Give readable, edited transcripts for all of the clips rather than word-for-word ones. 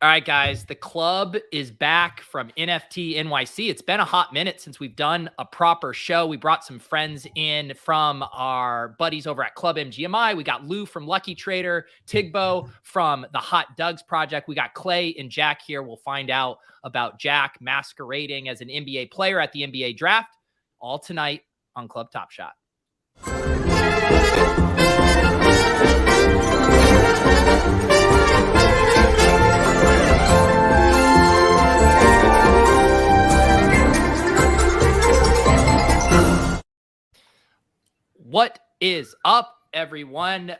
All right, guys, the club is back from NFT NYC. It's been a hot minute since we've done a proper show. We brought some friends in from our buddies over at Club MGMI. We got Lou from Lucky Trader, Tig Bo from the Hot Doug's Project. We got Clay and Jack here. We'll find out about Jack masquerading as an NBA player at the NBA draft, all tonight on Club Top Shot. What is up, everyone?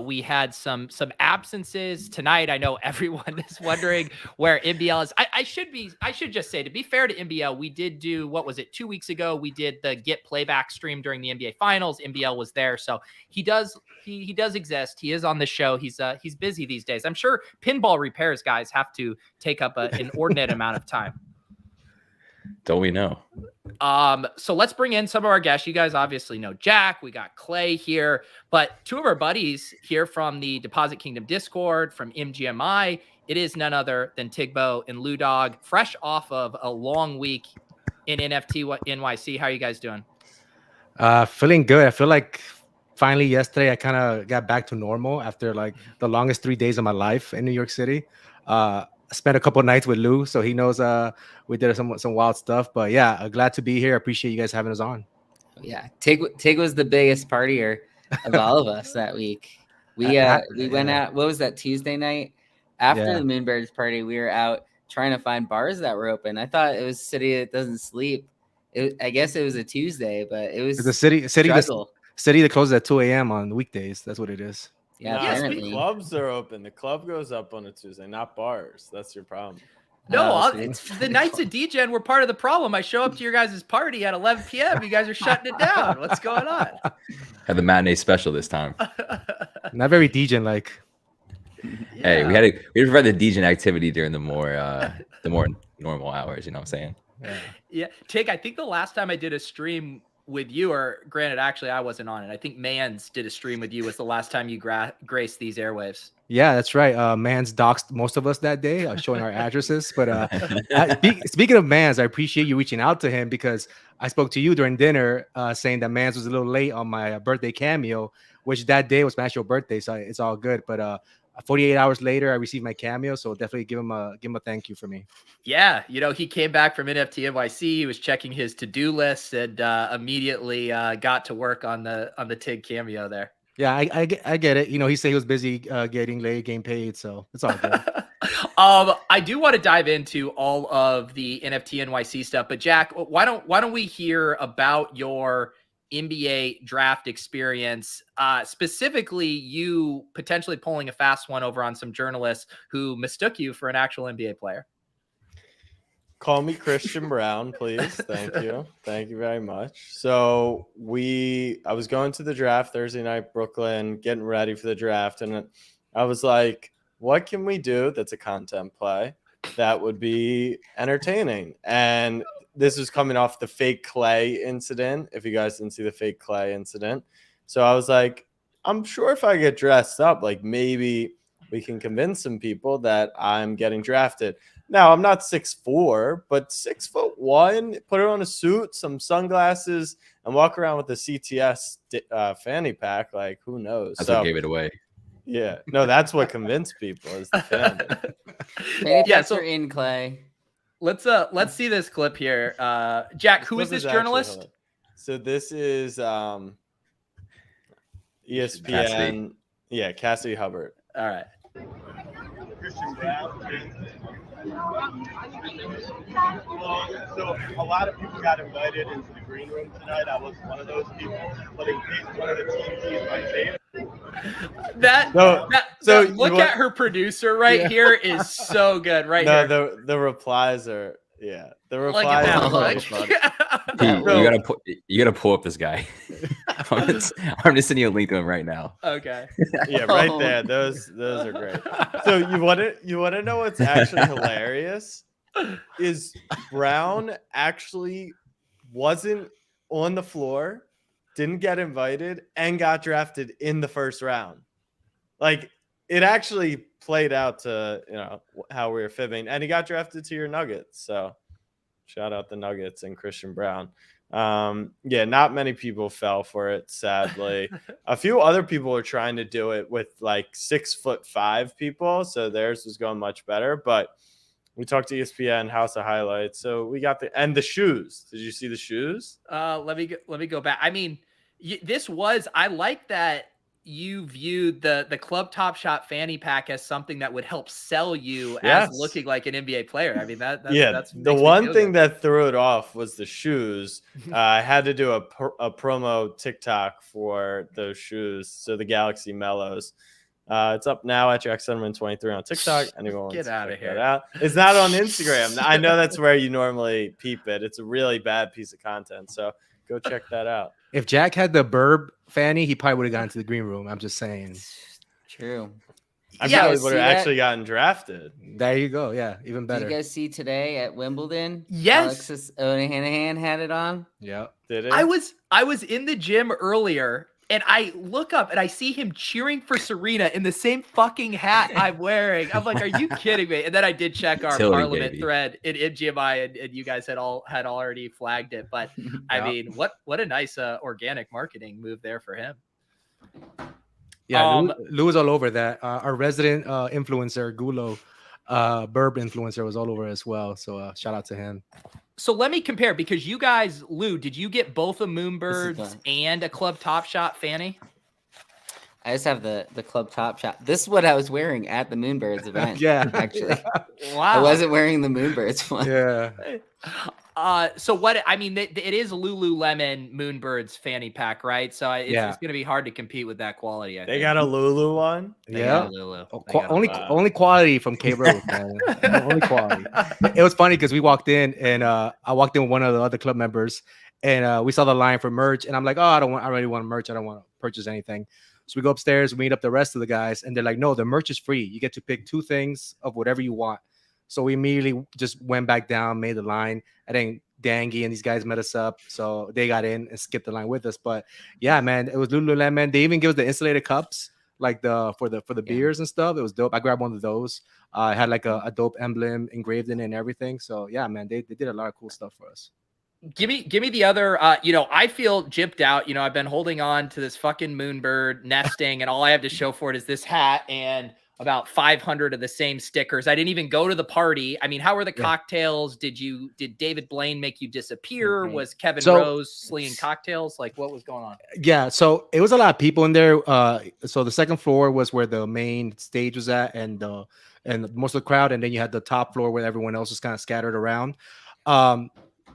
We had some absences tonight. I know everyone is wondering where NBL is. I should just say, to be fair to NBL, we did do, what was it, 2 weeks ago? We did the Get Playback stream during the NBA Finals. NBL was there, so he does exist. He is on the show. He's busy these days. I'm sure pinball repairs guys have to take up an inordinate amount of time. Don't we know? So let's bring in some of our guests. You guys obviously know Jack. We got Clay here, but two of our buddies here from the Deposit Kingdom Discord from MGMI. It is none other than Tig Bo and Lou Dog, fresh off of a long week in NFT NYC. How are you guys doing? Feeling good. I feel like finally yesterday I kind of got back to normal after like the longest 3 days of my life in New York City. I spent a couple of nights with Lou, so he knows we did some wild stuff. But yeah, glad to be here. Appreciate you guys having us on. Yeah, Tig was the biggest partier of all of us that week. We went out. What was that, Tuesday night? After the Moonbirds party, we were out trying to find bars that were open. I thought it was a city that doesn't sleep. I guess it was a Tuesday, but it was the city that closes at 2 a.m. on weekdays. That's what it is. Yeah, apparently. Clubs are open. The club goes up on a Tuesday, not bars. That's your problem. No, it's the nights of DGen were part of the problem. I show up to your guys' party at 11 p.m. You guys are shutting it down. What's going on? Had the matinee special this time. Not very DGen like. Yeah. Hey, we had to provide the DGen activity during the more normal hours. You know what I'm saying? Yeah. Tig, I think the last time I did a stream with you, or granted, actually, I wasn't on it. I think Mans did a stream with you. Was the last time you graced these airwaves? Yeah, that's right. Mans doxed most of us that day, showing our addresses. But speaking of Mans, I appreciate you reaching out to him because I spoke to you during dinner saying that Mans was a little late on my birthday cameo, which that day was my actual birthday, so it's all good. But 48 hours later, I received my cameo, so definitely give him a thank you for me. Yeah, he came back from NFT NYC. He was checking his to-do list and immediately got to work on the Tig cameo there. Yeah, I get it. He said he was busy getting getting paid, so it's all good. I do want to dive into all of the NFT NYC stuff, but Jack, why don't we hear about your NBA draft experience, specifically you potentially pulling a fast one over on some journalists who mistook you for an actual NBA player? Call me Christian Brown, please. Thank you. Thank you very much. So I was going to the draft Thursday night, Brooklyn, getting ready for the draft. And I was like, what can we do that's a content play that would be entertaining? And this was coming off the fake Clay incident, if you guys didn't see the fake Clay incident. So I was like, I'm sure if I get dressed up, like maybe we can convince some people that I'm getting drafted. Now, I'm not 6'4", but 6'1", put it on a suit, some sunglasses, and walk around with a CTS fanny pack. Like, who knows? That's what gave it away. Yeah. No, that's what convinced people is the fanny. Fanny packs are in, Clay. Let's see this clip here. Jack, who is this journalist? So this is ESPN. Cassidy. Yeah, Cassidy Hubbard. All right. Christian Brown. So a lot of people got invited into the green room tonight. I was one of those people, but in case one of the teams sees my tape. Look at her producer here is so good right here. The replies are the replies are funny. You gotta pull up this guy. I'm just sending you a link to him right now. Okay. Yeah, right there. Those are great. So you wanna know what's actually hilarious? Is Brown actually wasn't on the floor, didn't get invited, and got drafted in the first round. Like, it actually played out to, how we were fibbing, and he got drafted to your Nuggets. So shout out the Nuggets and Christian Brown. Yeah, not many people fell for it, sadly. A few other people were trying to do it with like 6'5" people, so theirs was going much better. But we talked to ESPN, House of Highlights, so we got the shoes. Did you see the shoes? Let me go back. I mean, I like that you viewed the Club Top Shot fanny pack as something that would help sell you as looking like an NBA player. I mean, that's the one thing that threw it off was the shoes. I had to do a promo TikTok for those shoes. So the Galaxy Mellows. It's up now at Jack Sentiment 23 on TikTok. Anyone wants Get to out of check here. that out? It's not on Instagram. I know that's where you normally peep it. It's a really bad piece of content. So go check that out. If Jack had the Burb fanny, he probably would have gotten to the green room. I'm just saying. True. I probably would have actually gotten drafted. There you go. Yeah, even better. Did you guys see today at Wimbledon? Yes. Alexis Ohanian had it on. Yeah. Did it? I was in the gym earlier and I look up and I see him cheering for Serena in the same fucking hat I'm wearing. I'm like, are you kidding me? And then I did check our Parliament thread in GMI and you guys had already flagged it. But I mean, what a nice organic marketing move there for him. Yeah, Lou was all over that. Our resident influencer, Gulo, Burb influencer, was all over as well. So shout out to him. So let me compare, because you guys, Lou, did you get both a Moonbirds and a Club Top Shot fanny? I just have the Club Top Shot. This is what I was wearing at the Moonbirds event. Yeah, actually. Wow. I wasn't wearing the Moonbirds one. Yeah. So what, I mean, it is Lululemon Moonbirds fanny pack, right? So it's going to be hard to compete with that quality. I They think. got a Lulu one. Yeah. Only Lulu. quality from K Rose, man. Only quality. It was funny because we walked in and I walked in with one of the other club members and we saw the line for merch and I'm like, I really want merch. I don't want to purchase anything. So we go upstairs, we meet up the rest of the guys, and they're like, no, the merch is free. You get to pick 2 things of whatever you want. So we immediately just went back down, made the line. I think Dangy and these guys met us up. So they got in and skipped the line with us. But yeah, man, it was Lululemon. They even give us the insulated cups, like for the beers and stuff. It was dope. I grabbed one of those. It had like a dope emblem engraved in it and everything. So yeah, man, they did a lot of cool stuff for us. Give me the other, I feel gypped out. I've been holding on to this fucking Moonbird nesting and all I have to show for it is this hat and about 500 of the same stickers. I didn't even go to the party. I mean, how were the cocktails? Did David Blaine make you disappear? Okay. Was Kevin Rose slinging cocktails? Like what was going on? Yeah. So it was a lot of people in there. So the second floor was where the main stage was at and most of the crowd. And then you had the top floor where everyone else was kind of scattered around.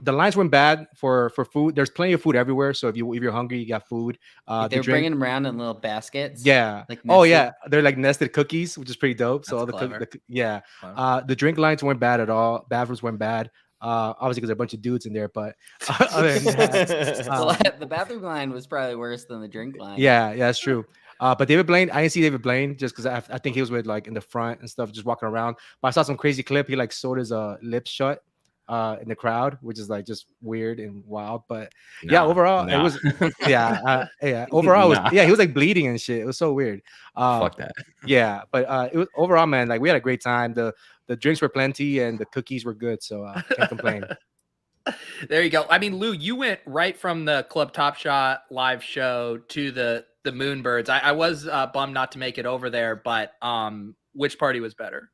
The lines weren't bad for food. There's plenty of food everywhere. So if you're hungry, you got food. They're bringing them around in little baskets. Yeah. Like yeah. They're like nested cookies, which is pretty dope. So all the drink lines weren't bad at all. Bathrooms weren't bad. Obviously because there are a bunch of dudes in there, but other than that, the bathroom line was probably worse than the drink line. Yeah, that's true. But David Blaine, I didn't see David Blaine just because I think he was with like in the front and stuff, just walking around. But I saw some crazy clip. He like sewed his lips shut in the crowd, which is like just weird and wild. But overall it was overall he was like bleeding and shit. It was so weird. Fuck that. Yeah, but it was overall, man, like we had a great time. The drinks were plenty and the cookies were good, so can't complain. There you go. I mean, Lou, you went right from the Club Top Shot live show to the Moonbirds. I was bummed not to make it over there, but which party was better?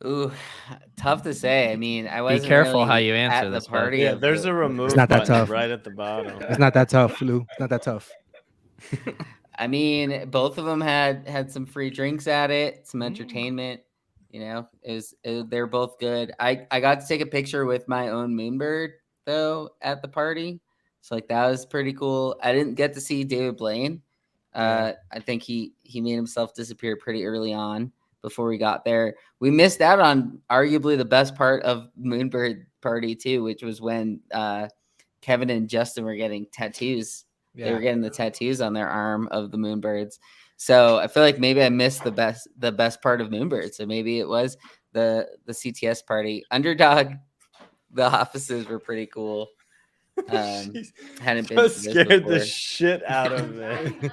Ooh, tough to say. I mean, I wasn't Be careful really how you answer at this the party. Yeah, there's a remove not that button tough. right at the bottom. It's not that tough, Lou. It's not that tough. I mean, both of them had some free drinks at it, some entertainment. They're both good. I got to take a picture with my own Moonbird though at the party, so like that was pretty cool. I didn't get to see David Blaine. I think he made himself disappear pretty early on before we got there. We missed out on arguably the best part of Moonbird party too, which was when Kevin and Justin were getting tattoos. They were getting the tattoos on their arm of the Moonbirds. So I feel like maybe I missed the best part of Moonbird. So maybe it was the CTS party. Underdog, the offices were pretty cool. Hadn't been scared the shit out of me.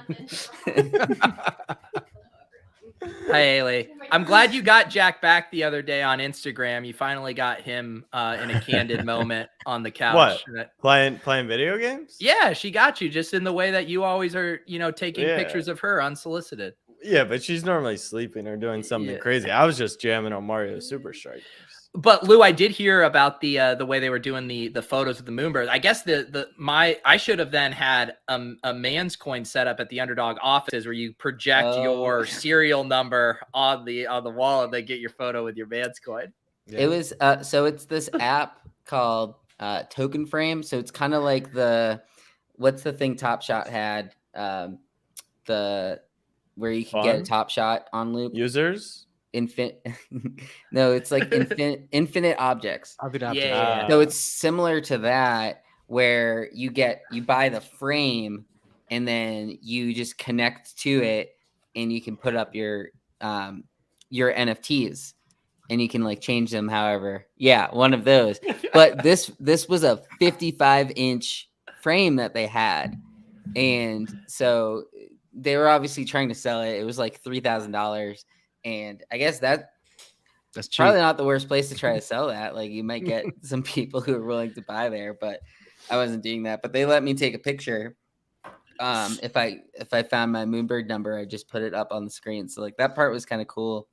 Hi, Haley. I'm glad you got Jack back the other day on Instagram. You finally got him in a candid moment on the couch. What? Playing video games? Yeah, she got you just in the way that you always are, taking Yeah. pictures of her unsolicited. Yeah, but she's normally sleeping or doing something Yeah. crazy. I was just jamming on Mario Super Strikers. But Lou, I did hear about the way they were doing the photos of the Moonbirds. I guess I should have then had a man's coin set up at the Underdog offices where you project your serial number on the wall and then get your photo with your man's coin. Yeah. It was so it's this app called Token Frame. So it's kind of like what's the thing Top Shot had where you can get a Top Shot on loop. Users. No, it's like infinite objects. Yeah. So it's similar to that where you buy the frame and then you just connect to it and you can put up your NFTs and you can like change them however. Yeah, one of those. But this was a 55-inch frame that they had. And so they were obviously trying to sell it. It was like $3,000. And I guess that's cheap. Probably not the worst place to try to sell that. Like you might get some people who are willing to buy there, but I wasn't doing that. But they let me take a picture. If I found my Moonbird number, I just put it up on the screen. So like that part was kind of cool.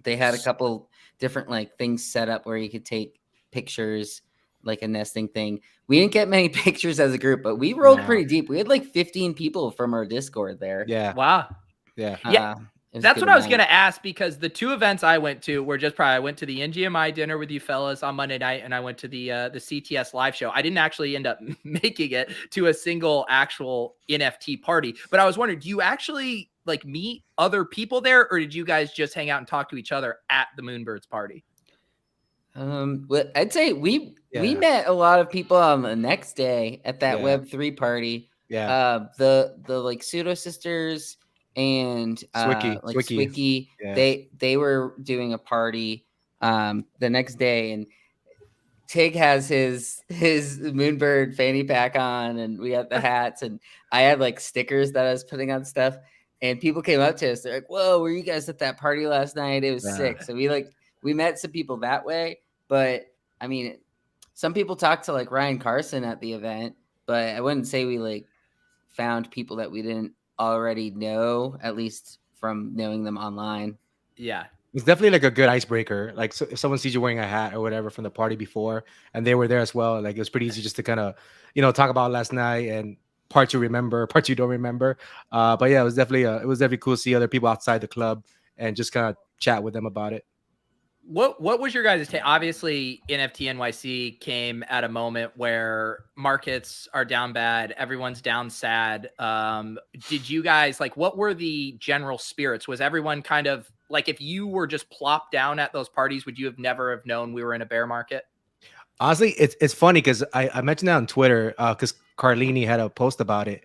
They had a couple different like things set up where you could take pictures, like a nesting thing. We didn't get many pictures as a group, but we rolled pretty deep. We had like 15 people from our Discord there. Yeah. Wow. Yeah. Yeah. That's what I was going to ask because the two events I went to were I went to the NGMI dinner with you fellas on Monday night and I went to the CTS live show. I didn't actually end up making it to a single actual NFT party, but I was wondering, do you actually like meet other people there or did you guys just hang out and talk to each other at the Moonbirds party? Well, I'd say we met a lot of people on the next day at that Web3 party. Yeah. The like Pseudo Sisters and Swicky, they were doing a party the next day, and Tig has his Moonbird fanny pack on, and we had the hats, and I had like stickers that I was putting on stuff, and people came up to us. They're like, "Whoa, were you guys at that party last night? It was sick." So we met some people that way, but I mean, some people talked to like Ryan Carson at the event, but I wouldn't say we like found people that we didn't already know, at least from knowing them online. Yeah. It's definitely like a good icebreaker. Like so if someone sees you wearing a hat or whatever from the party before and they were there as well, like it was pretty easy just to kind of, talk about last night and parts you remember, parts you don't remember. But yeah, it was definitely cool to see other people outside the club and just kind of chat with them about it. What was your guys' take? Obviously, NFT NYC came at a moment where markets are down bad, everyone's down sad. Did you guys what were the general spirits? Was everyone kind of like, if you were just plopped down at those parties, would you have never have known we were in a bear market? Honestly, it's funny because I mentioned that on Twitter because Carlini had a post about it,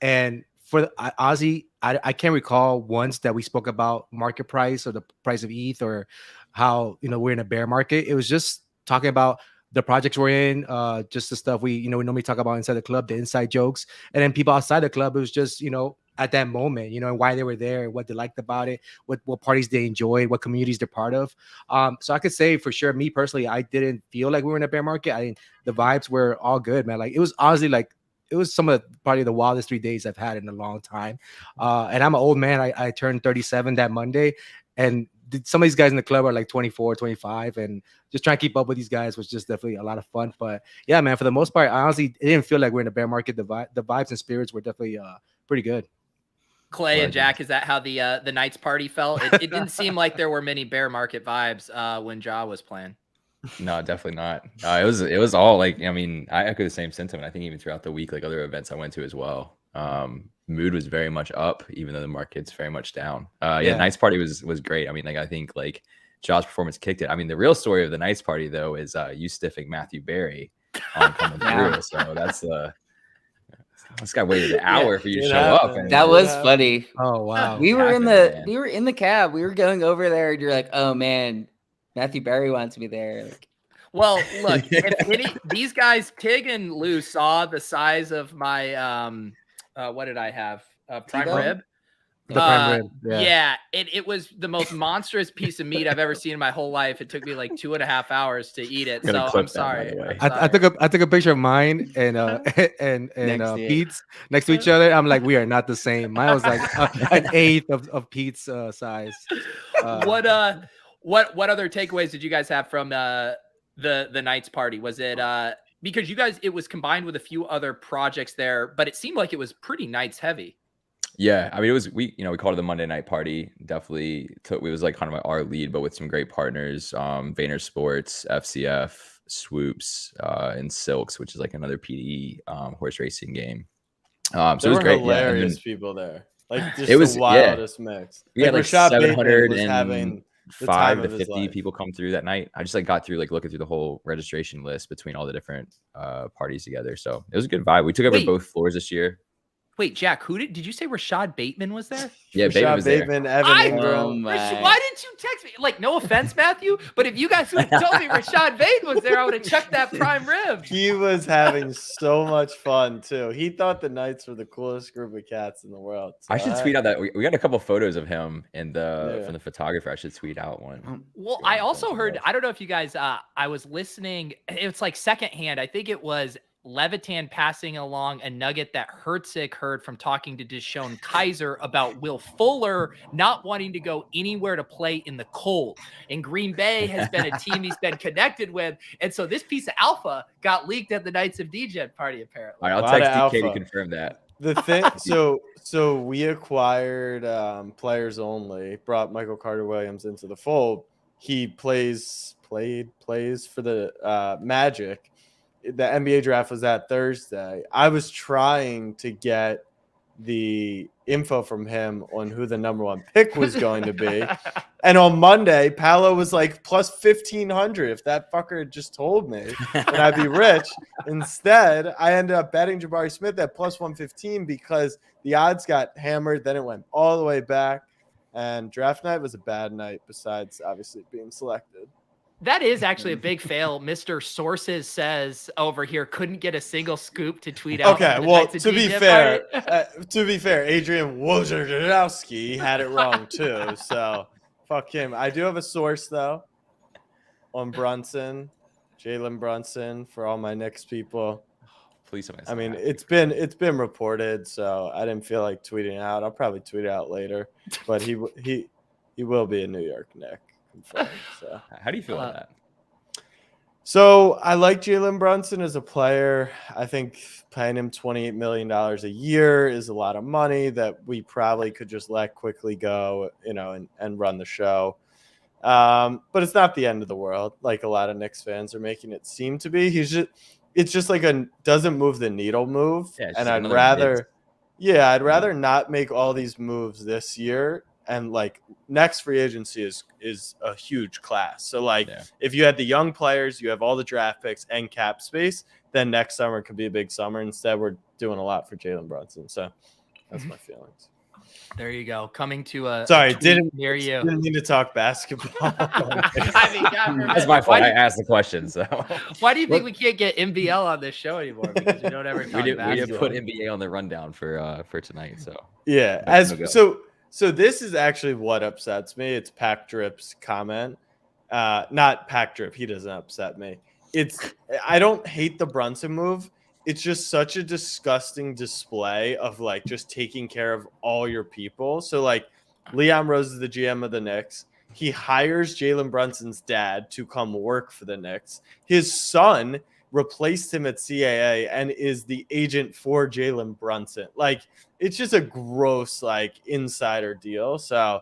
and for Ozzy, I can't recall once that we spoke about market price or the price of ETH or how we're in a bear market. It was just talking about the projects we're in, just the stuff we normally talk about inside the club, the inside jokes, and then people outside the club. It was just at that moment, and why they were there, what they liked about it, what parties they enjoyed, what communities they're part of. So I could say for sure, me personally, I didn't feel like we were in a bear market. The vibes were all good, man. Like it was honestly it was some of probably the wildest 3 days I've had in a long time. And I'm an old man. I turned 37 that Monday, and some of these guys in the club are like 24, 25, and just trying to keep up with these guys was just definitely a lot of fun. But yeah, man, for the most part, I honestly, it didn't feel like we're in a bear market. The vibes and spirits were definitely pretty good. Clay and Jack, is that how the Knights party felt? It didn't seem like there were many bear market vibes when Ja was playing. No, definitely not. It was all like, I echo the same sentiment. I think even throughout the week, like other events I went to as well. Mood was very much up, even though the market's very much down. Knights party was great. I think Ja's performance kicked it. The real story of the Knights party though is you stiffing Matthew Berry on coming through. So that's this guy waited an hour for you to show up. And that was funny. Oh wow. We were in the cab. We were going over there, and you're like, "Oh man, Matthew Berry wants me there." Well, look, if these guys, Tig and Lou, saw the size of my what did I have? Prime rib. The prime rib. Yeah, it was the most monstrous piece of meat I've ever seen in my whole life. It took me like 2.5 hours to eat it. So I'm sorry. I took a picture of mine and Pete's next to each other. I'm like, we are not the same. Mine was like an eighth of Pete's size. What other takeaways did you guys have from the Knights party? Was it because you guys, it was combined with a few other projects there, but it seemed like it was pretty Knights heavy. Yeah, I mean, it was we called it the Monday night party. Definitely it was like kind of our lead, but with some great partners, Vayner Sports, FCF, Swoops, and Silks, which is like another PDE horse racing game. So it was great. Hilarious people there. Like just it was the wildest mix. We had like Rashad 700 was having 5 to 50 people come through that night. I just like got through like looking through the whole registration list between all the different parties together. So it was a good vibe. We took over both floors this year. Wait, Jack, did you say Rashad Bateman was there? Yeah, Rashad Bateman, Evan Ingram. Why didn't you text me? Like, no offense, Matthew, but if you guys would have told me Rashad Bateman was there, I would have checked that prime rib. He was having so much fun too. He thought the Knights were the coolest group of cats in the world. So I should tweet out that we got a couple photos of him and from the photographer. I should tweet out one. Well, I also heard, I don't know if you guys, I was listening. It's like secondhand. I think it was Levitan passing along a nugget that Herzig heard from talking to Deshaun Kaiser about Will Fuller not wanting to go anywhere to play in the cold. And Green Bay has been a team he's been connected with. And so this piece of alpha got leaked at the Knights of DGen party, apparently. All right, I'll text DK to confirm that. The thing, so we acquired players only, brought Michael Carter-Williams into the fold. He plays for the Magic. The NBA draft was that Thursday. I was trying to get the info from him on who the number 1 pick was going to be. And on Monday, Paolo was like plus 1,500. If that fucker had just told me, then I'd be rich. Instead, I ended up betting Jabari Smith at plus 115 because the odds got hammered. Then it went all the way back. And draft night was a bad night besides obviously being selected. That is actually a big fail. Mr. Sources says over here couldn't get a single scoop to tweet out. Okay, well, to be fair, Adrian Wojnarowski had it wrong too. So fuck him. I do have a source though on Brunson, Jalen Brunson, for all my Knicks people. Please, I mean, it's been reported, so I didn't feel like tweeting it out. I'll probably tweet it out later, but he will be a New York Knick. So how do you feel about that? So I like Jalen Brunson as a player. I think paying him $28 million a year is a lot of money that we probably could just let quickly go, and run the show. But it's not the end of the world, like a lot of Knicks fans are making it seem to be. It's just like doesn't move the needle move. Yeah, and I'd rather not make all these moves this year. And like next free agency is a huge class. So if you had the young players, you have all the draft picks and cap space, then next summer could be a big summer. Instead, we're doing a lot for Jalen Brunson. So that's my feelings. There you go. Coming to a didn't near you. Didn't mean to talk basketball. That's my fault. I asked the question. So why do you think we can't get NBL on this show anymore? Because we don't ever talk basketball. We didn't put NBA on the rundown for tonight. So yeah, So this is actually what upsets me. It's Pack Drip's comment. Not Pack Drip. He doesn't upset me. I don't hate the Brunson move. It's just such a disgusting display of like just taking care of all your people. So like Leon Rose is the GM of the Knicks. He hires Jalen Brunson's dad to come work for the Knicks. His son replaced him at CAA and is the agent for Jalen Brunson. Like, it's just a gross, like, insider deal. So,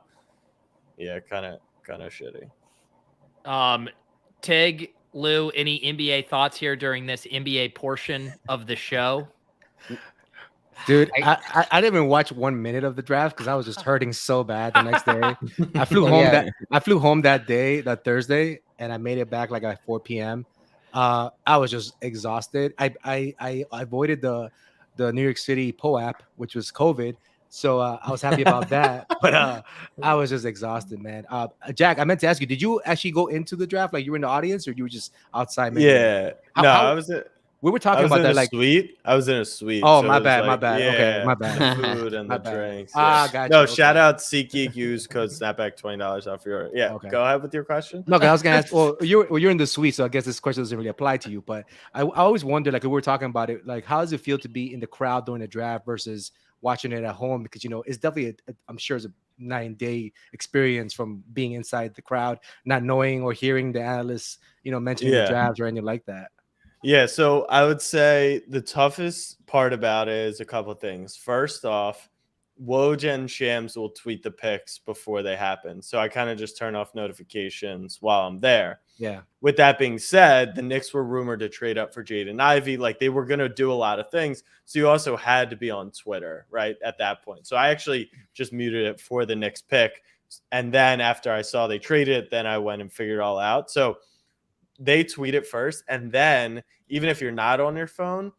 yeah, kind of shitty. Tig, Lou, any NBA thoughts here during this NBA portion of the show? Dude, I didn't even watch 1 minute of the draft because I was just hurting so bad the next day. I flew home that day, that Thursday, and I made it back like at 4 p.m. I was just exhausted. I avoided the New York City app, which was COVID. So I was happy about that. But I was just exhausted, man. Jack, I meant to ask you, did you actually go into the draft? Like you were in the audience or you were just outside? Yeah. I we were I talking was about in that. a Like, suite. I was in a suite. oh, so my it was bad, my like, bad. Okay, yeah, my bad. the food and My the bad. drinks. Ah, Yeah. gotcha. No, Okay. shout out SeatGeek. Use code Snapback $20 off your order. Yeah, Okay. go ahead with your question. No, 'cause I was gonna ask. Well, you're in the suite, so I guess this question doesn't really apply to you. But I always wonder, like, if we were talking about it, like, how does it feel to be in the crowd during the draft versus watching it at home? Because it's definitely, I'm sure, it's a night and day experience from being inside the crowd, not knowing or hearing the analysts, mentioning the draft or anything like that. Yeah, so I would say the toughest part about it is a couple of things. First off, Woj and Shams will tweet the picks before they happen. So I kind of just turn off notifications while I'm there. Yeah. With that being said, the Knicks were rumored to trade up for Jaden Ivey. Like, they were going to do a lot of things. So you also had to be on Twitter, right, at that point. So I actually just muted it for the Knicks pick. And then after I saw they traded it, then I went and figured it all out. So they tweet it first. And then even if you're not on your phone,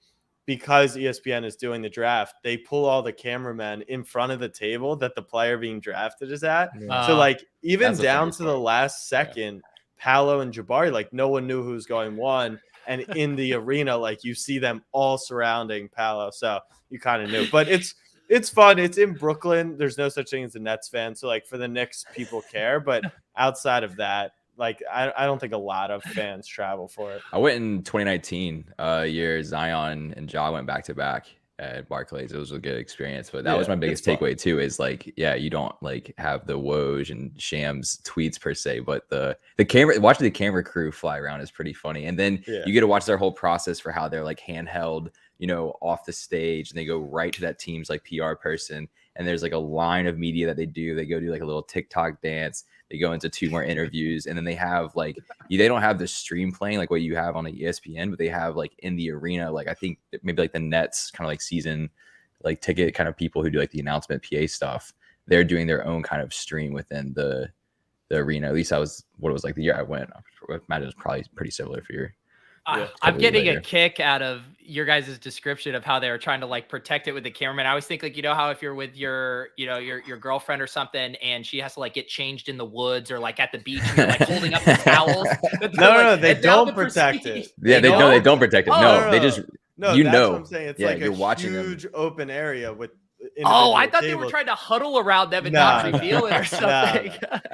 because ESPN is doing the draft, they pull all the cameramen in front of the table that the player being drafted is at. So like, even That's the down funniest to the part. last second, Paolo and Jabari, like, no one knew who was going one. And in the arena, like, you see them all surrounding Paolo. So you kind of knew. But it's fun. It's in Brooklyn. There's no such thing as a Nets fan. So like, for the Knicks, people care. But outside of that, like, I don't think a lot of fans travel for it. I went in 2019, year Zion and Ja went back to back at Barclays. It was a good experience, but that was my biggest takeaway too. Is like, yeah, you don't like have the Woj and Shams tweets per se, but the camera, watching the camera crew fly around is pretty funny. And then you get to watch their whole process for how they're like handheld, off the stage, and they go right to that team's like PR person. And there's like a line of media that they do. They go do like a little TikTok dance. They go into 2 more interviews, and then they have like, they don't have the stream playing like what you have on the ESPN, but they have like in the arena, like I think maybe like the Nets kind of like season, like ticket kind of people who do like the announcement PA stuff. They're doing their own kind of stream within the arena. At least that was what it was like the year I went. I imagine it's probably pretty similar for your. I'm getting a kick out of your guys' description of how they were trying to like protect it with the cameraman. I always think like, how if you're with your girlfriend or something and she has to like get changed in the woods or like at the beach and you're like holding up the towels. No, they don't protect it. Yeah, they don't protect it. No, they just, that's what I'm saying. It's like a huge open area with. I thought they were trying to huddle around them and not reveal it or something.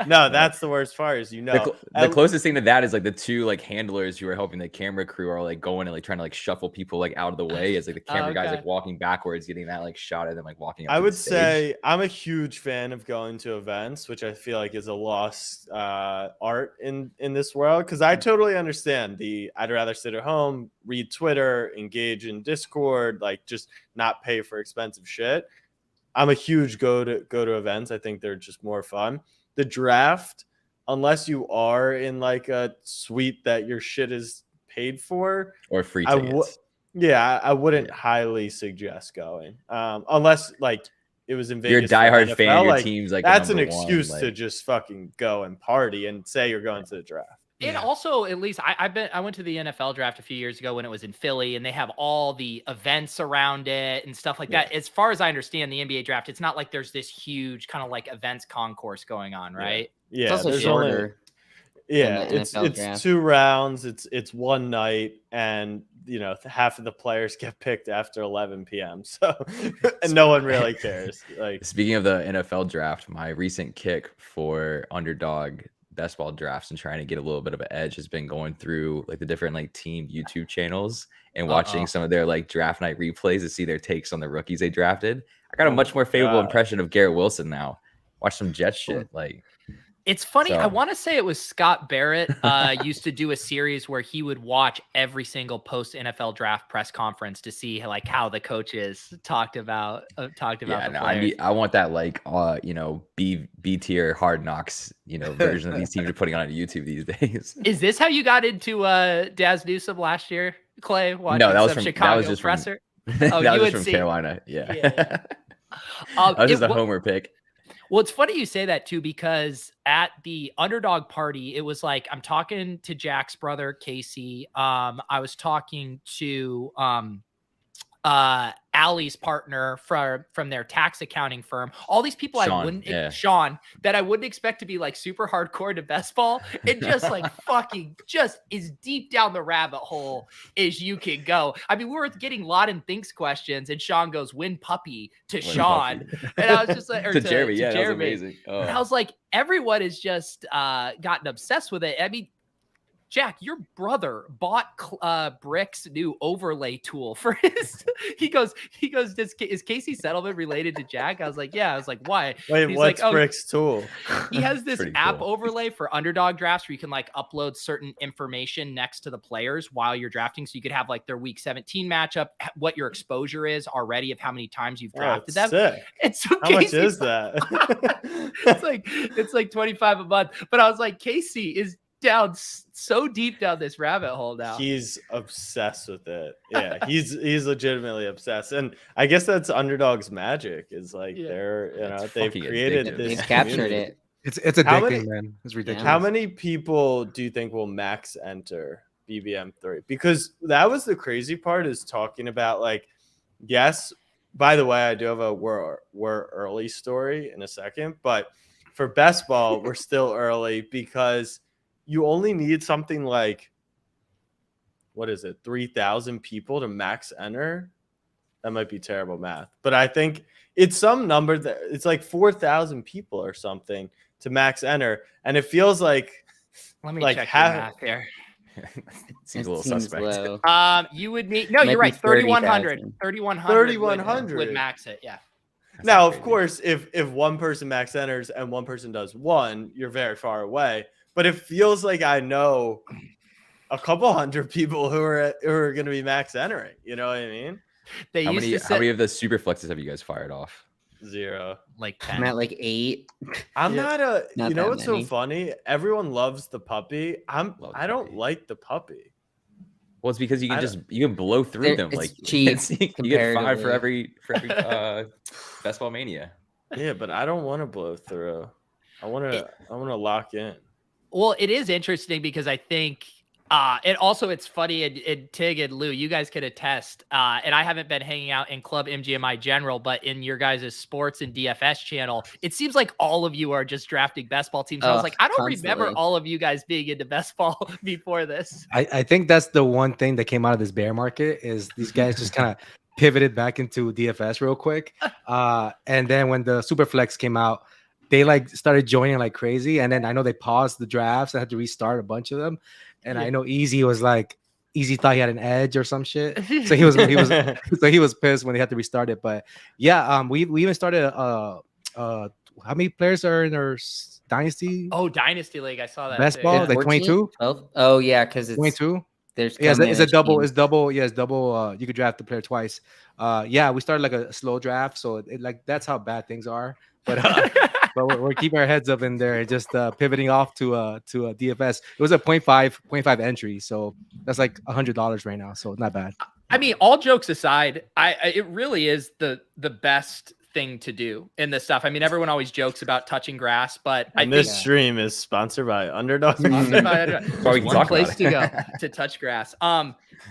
No, that's the worst part. Is the closest thing to that is like the 2 like handlers who are helping the camera crew are like going and like trying to like shuffle people like out of the way as like the camera guys like walking backwards, getting that like shot of them like walking up. I would say I'm a huge fan of going to events, which I feel like is a lost art in this world, because I totally understand I'd rather sit at home, read Twitter, engage in Discord, like just not pay for expensive shit. I'm a huge go to events. I think they're just more fun. The draft, unless you are in like a suite that your shit is paid for or free tickets. I wouldn't highly suggest going unless like it was in Vegas. You're a diehard fan. Your like, team's like that's an excuse to just fucking go and party and say you're going to the draft. And also, at least I went to the NFL draft a few years ago when it was in Philly, and they have all the events around it and stuff like that. As far as I understand, the NBA draft, it's not like there's this huge kind of like events concourse going on, right? Yeah, it's also shorter. It's 2 rounds. It's one night, and half of the players get picked after 11 p.m. So, and no one really cares. Like, speaking of the NFL draft, my recent kick for underdog best ball drafts and trying to get a little bit of an edge has been going through like the different like team YouTube channels and watching some of their like draft night replays to see their takes on the rookies they drafted. I got a much more favorable impression of Garrett Wilson now. Watch some Jets shit. Like, it's funny. I want to say it was Scott Barrett used to do a series where he would watch every single post NFL draft press conference to see like how the coaches talked about the players. I want that like B tier Hard Knocks version that these teams are putting on YouTube these days. Is this how you got into Daz Newsome last year, Clay? No, that was from Chicago that was just presser. That was just from Carolina. Yeah. That was just a homer pick. Well, it's funny you say that too, because at the underdog party, it was like, I'm talking to Jack's brother, Casey. I was talking to Allie's partner from their tax accounting firm. All these people Sean, I wouldn't Sean, that I wouldn't expect to be like super hardcore to best ball, and just like fucking just as deep down the rabbit hole as you can go. I mean, we were getting Lot and Thinks questions, and Sean goes win puppy to Sean, and I was just like, or to Jeremy, to yeah, Jeremy. that was amazing. Oh. And I was like, everyone has just gotten obsessed with it. I mean, Jack, your brother bought Brick's new overlay tool for his. He goes. Is Casey Settlement related to Jack? I was like, yeah. I was like, why? Wait, what's like, Brick's tool? He has this app cool. overlay for underdog drafts where you can like upload certain information next to the players while you're drafting. So you could have like their week 17 matchup, what your exposure is already of how many times you've drafted them. Sick. And so how much is that? it's like $25 a month. But I was like, Casey is down so deep down this rabbit hole now. He's obsessed with it. Yeah, he's legitimately obsessed, and I guess that's Underdog's magic. Is like they're they've created addictive. this. They've captured it. It's addicting, man. It's ridiculous. How many people do you think will max enter BBM3? Because that was the crazy part, is talking about like, yes. By the way, I do have a we're early story in a second, but for best ball, we're still early because you only need something like, what is it, 3,000 people to max enter? That might be terrible math, but I think it's some number that it's like 4,000 people or something to max enter, and it feels like. Let me like check your math here. Seems a little suspect. Low. You would need you're right. 3,100. 3,100 would max it. Yeah. That's now, not of crazy. course, if one person max enters and one person does one, you're very far away. But it feels like I know a couple hundred people who are going to be max entering. You know what I mean? They How used many to say of the super flexes have you guys fired off? 0. like I'm 10. at like 8. I'm not a. Not you know that what's many. so funny? Everyone loves the puppy. Love the I don't puppy. like the puppy. Well, it's because you I can you can blow through them. It's Like cheap you get 5 for comparatively. every best ball mania. Yeah, but I don't want to blow through. I want to lock in. Well, it is interesting because I think it's funny, and Tig and Lou, you guys could attest, and I haven't been hanging out in Club MGMI General, but in your guys' sports and DFS channel, it seems like all of you are just drafting best ball teams. I was like, I don't remember constantly. all of you guys being into best ball before this. I think that's the one thing that came out of this bear market is these guys just kind of pivoted back into DFS real quick. And then when the Superflex came out, they like started joining like crazy. And then I know they paused the drafts. I had to restart a bunch of them. And I know Easy was like, Easy thought he had an edge or some shit. So he was pissed when they had to restart it. But yeah, we even started how many players are in our dynasty? Oh, Dynasty League. I saw that. Best too, ball, yeah. like 22? 12? Oh yeah, because it's 22. There's Yeah, it's a double. teams. It's double. Yeah, it's double. You could draft the player twice. Yeah, we started like a slow draft, so like that's how bad things are. But but we're keeping our heads up in there and just pivoting off to a DFS. It was a 0.5 entry, so that's like $100 right now. So not bad. I mean, all jokes aside, it really is the best thing to do in this stuff. I mean, everyone always jokes about touching grass, but And this stream is sponsored by Underdog. Sponsored by Underdog. we There's can one talk place about to go to touch grass.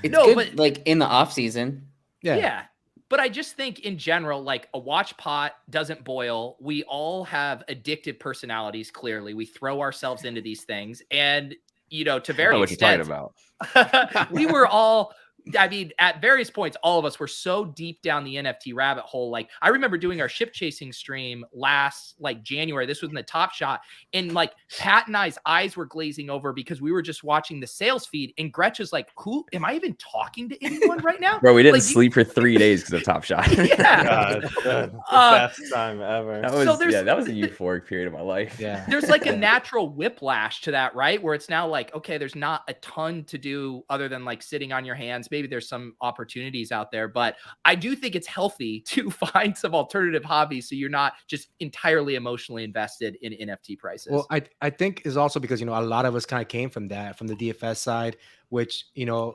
It's No, good, but- like in the off season. Yeah. But I just think in general, like a watch pot doesn't boil. We all have addictive personalities. Clearly, we throw ourselves into these things, and to I don't know various what you're talking extents, about. we were all. I mean, at various points, all of us were so deep down the NFT rabbit hole. Like, I remember doing our ship chasing stream last January. This was in the Top Shot, and like Pat and I's eyes were glazing over because we were just watching the sales feed. And Gretch is like, "Who am I even talking to anyone right now?" Bro, we didn't Like, sleep for 3 days because of Top Shot. Yeah. God, the best time ever. That was a euphoric period of my life. Yeah. There's like a natural whiplash to that, right? Where it's now like, okay, there's not a ton to do other than like sitting on your hands. Maybe there's some opportunities out there, but I do think it's healthy to find some alternative hobbies so you're not just entirely emotionally invested in NFT prices. Well, I think is also because a lot of us kind of came from the DFS side, which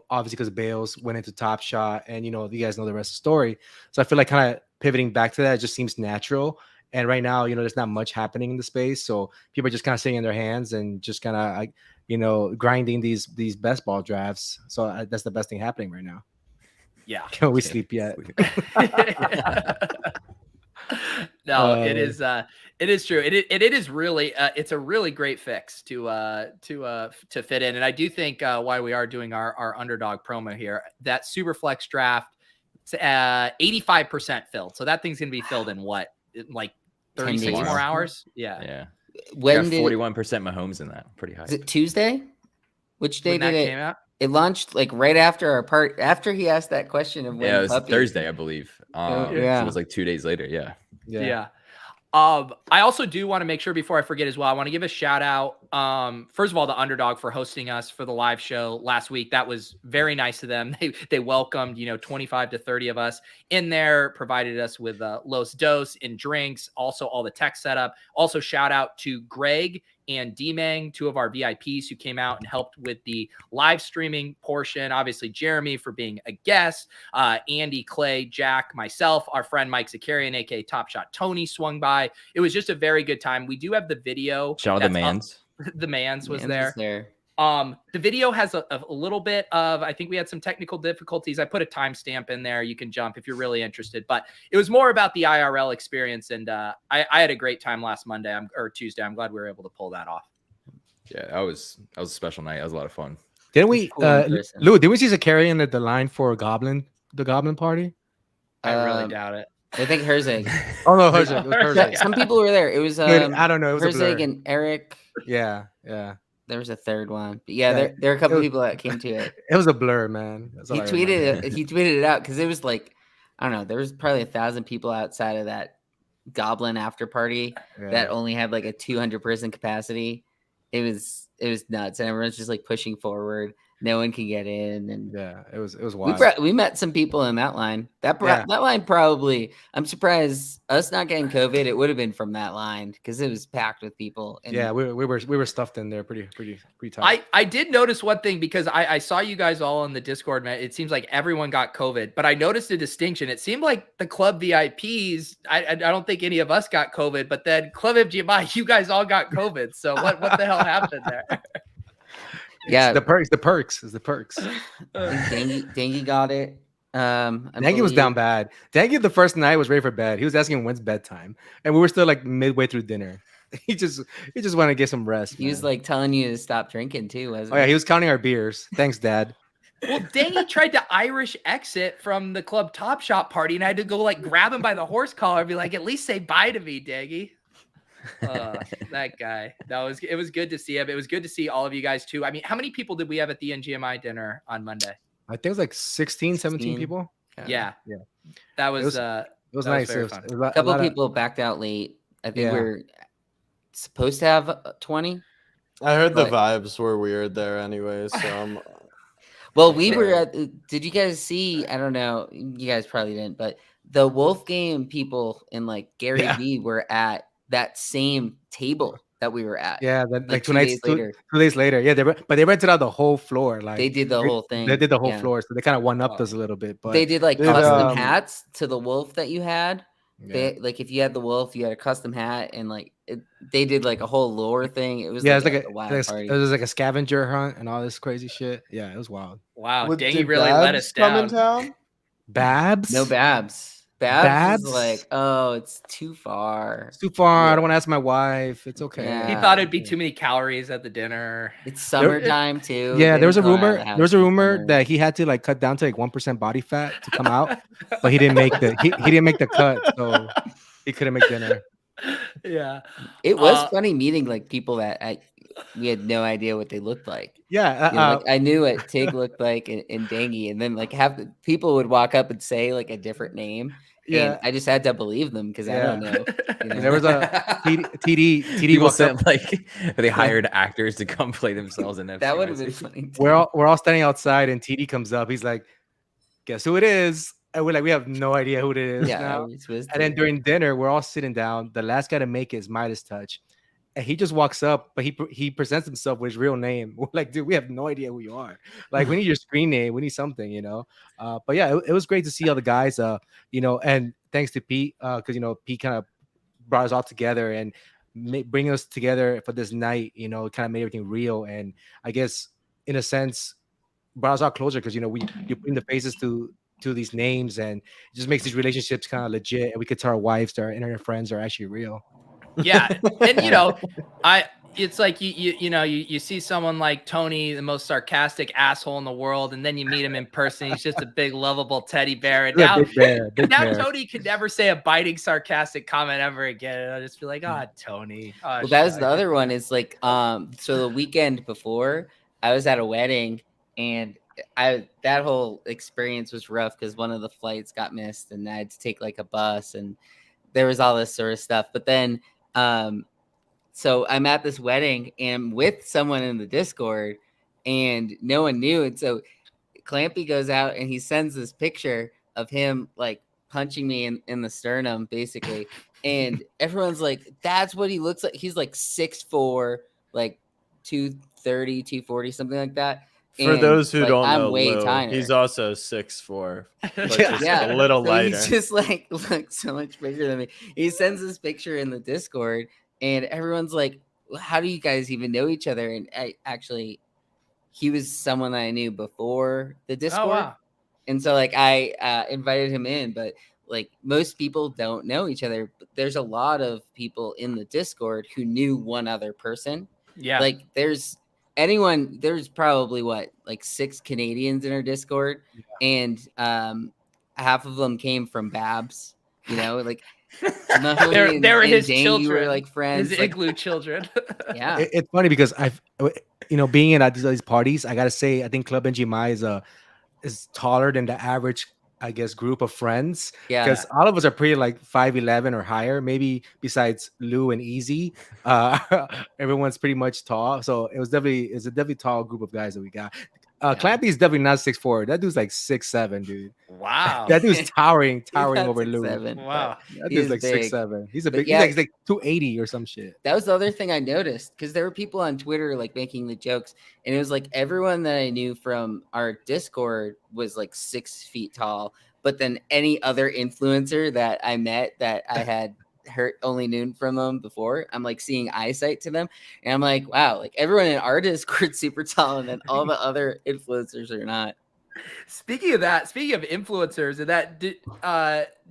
obviously because Bales went into Top Shot, and you guys know the rest of the story. So I feel like kind of pivoting back to that just seems natural. And right now, there's not much happening in the space, so people are just kind of sitting in their hands and just kind of grinding these best ball drafts. So that's the best thing happening right now. Yeah. Can we sleep yet? No, it is true. It is really it's a really great fix to fit in. And I do think why we are doing our underdog promo here, that Superflex draft, 85% filled. So that thing's gonna be filled in what, like 36 more hours? Yeah. Yeah. When did 41% Mahomes in that? Pretty high. is it Tuesday? Which day When did that it came out? It launched like right after our part, after he asked that question of when Yeah, it was puppy. Thursday, I believe. So yeah. it was like 2 days later. Yeah. Yeah. I also do want to make sure before I forget as well, I want to give a shout out. First of all, the Underdog for hosting us for the live show last week. That was very nice of them. They welcomed, 25 to 30 of us in there, provided us with Los Dos and drinks, also all the tech setup. Also shout out to Greg and D-Mang, two of our VIPs who came out and helped with the live streaming portion. Obviously, Jeremy for being a guest, Andy, Clay, Jack, myself, our friend Mike Zakarian, aka Top Shot Tony, swung by. It was just a very good time. We do have the video. Shout out the Mans. The Mans was Mans there. The video has a little bit of, I think we had some technical difficulties. I put a timestamp in there. You can jump if you're really interested, but it was more about the IRL experience. And I had a great time last Monday or Tuesday. I'm glad we were able to pull that off. Yeah, that was a special night. That was a lot of fun. Didn't we, Lou, did we see Zakarian at the line for the Goblin party? I really doubt it. I think Herzig. Oh no, Herzig. It was Herzig. Some people were there. It was I don't know. It was Herzig and Eric. Yeah. There was a third one, but there are a couple people that came to it. It was a blur, man. He tweeted it out because it was like, I don't know, there was probably 1,000 people outside of that Goblin after party that only had like a 200 person capacity. It was nuts, and everyone's just like pushing forward. No one can get in, and it was wild. We met some people in that line. That line probably. I'm surprised us not getting COVID. It would have been from that line because it was packed with people. And we were stuffed in there pretty tight. I did notice one thing because I saw you guys all in the Discord, man. It seems like everyone got COVID, but I noticed a distinction. It seemed like the club VIPs. I don't think any of us got COVID, but then Club FGMI, you guys all got COVID. So what the hell happened there? Yeah, the perks is the perks. Dangy got it. Dangy was down bad. Dangy the first night was ready for bed. He was asking when's bedtime, and we were still like midway through dinner. He just wanted to get some rest. He was like telling you to stop drinking too, wasn't he? Oh yeah, he was counting our beers. Thanks, Dad. Well, Dangy tried to Irish exit from the club Top Shot party, and I had to go like grab him by the horse collar and be like, at least say bye to me, Dangy. That guy. It was good to see him. It was good to see all of you guys too. I mean, how many people did we have at the NGMI dinner on Monday? I think it was like 16, 17 people. Yeah. That was it was nice. It was fun. A couple people backed out late. I think we were supposed to have 20. I heard the vibes were weird there anyway, so well, we were at, did you guys see, I don't know, you guys probably didn't, but the Wolf Game people in like Gary V were at that same table that we were at. Yeah, like 2 days later. Yeah, they rented out the whole floor. Like they did the whole thing. They did the whole floor, so they kind of one-upped us a little bit. But they did like custom hats to the wolf that you had. They like if you had the wolf, you had a custom hat, and like they did like a whole lore thing. It was like a wild party. It was like a scavenger hunt and all this crazy shit. Yeah, it was wild. Wow, Dangy really let us down. Babs? No Babs. Babs is like, oh, it's too far. It's too far. I don't want to ask my wife. It's okay. Yeah. He thought it'd be too many calories at the dinner. It's summertime too. Yeah, there was a rumor. There was a rumor that he had to like cut down to like 1% body fat to come out, but he didn't make he didn't make the cut, so he couldn't make dinner. Yeah, it was funny meeting like people that we had no idea what they looked like. Yeah, like, I knew what Tig looked like in Dangy, and then like people would walk up and say like a different name. Yeah, and I just had to believe them because I don't know. There was a TD. People said like they hired actors to come play themselves in that would have been funny. We're all standing outside, and TD comes up. He's like, "Guess who it is?" And we're like, "We have no idea who it is." Yeah, now. And then during dinner, we're all sitting down. The last guy to make it is Midas Touch. And he just walks up, but he presents himself with his real name. We're like, dude, we have no idea who you are. Like, we need your screen name. We need something, But yeah, it was great to see all the guys, and thanks to Pete, because, Pete kind of brought us all together and bring us together for this night, kind of made everything real. And I guess, in a sense, brought us all closer because, you bring the faces to to these names, and it just makes these relationships kind of legit. And we could tell our wives that our internet friends are actually real. Yeah, and it's like you see someone like Tony, the most sarcastic asshole in the world, and then you meet him in person. He's just a big, lovable teddy bear. And now, Big bear. Tony could never say a biting, sarcastic comment ever again. And I'll just be like, Tony. Oh, well, that was the other one. Is like, so the weekend before, I was at a wedding, and that whole experience was rough because one of the flights got missed, and I had to take like a bus, and there was all this sort of stuff. But then, so I'm at this wedding and with someone in the Discord, and no one knew. And so Clampy goes out and he sends this picture of him like punching me in the sternum, basically. And everyone's like, that's what he looks like. He's like 6'4", like 230, 240, something like that. For those who don't know, I'm way Lou, tinier. he's also 6'4", but just Yeah. a little So lighter. he's just like so much bigger than me. He sends this picture in the Discord, and everyone's like, how do you guys even know each other? And he was someone that I knew before the Discord. Oh, wow. And so like I invited him in, but like most people don't know each other. But there's a lot of people in the Discord who knew one other person. Yeah. Like there's probably like 6 Canadians in our Discord, and half of them came from Babs, like they were his children. Were like friends, his igloo children. Yeah, it's funny because being at these parties, I gotta say, I think Club NGMI is taller than the average, I guess, group of friends. Yeah, because all of us are pretty like 5'11" or higher, maybe besides Lou and Easy. Everyone's pretty much tall, so it's a definitely tall group of guys that we got. Clampy is definitely not 6'4". That dude's like 6'7", dude. Wow. That dude's towering over 6'7", Lou. Wow. That dude's like big. 6'7". He's a big. Yeah, He's like 280 or some shit. That was the other thing I noticed, because there were people on Twitter like making the jokes, and it was like everyone that I knew from our Discord was like 6 feet tall, but then any other influencer that I met that I had only known from them before, I'm like seeing eyesight to them, and I'm like, wow, like everyone in our Discord super tall, and then all the other influencers are not. Speaking of influencers, and that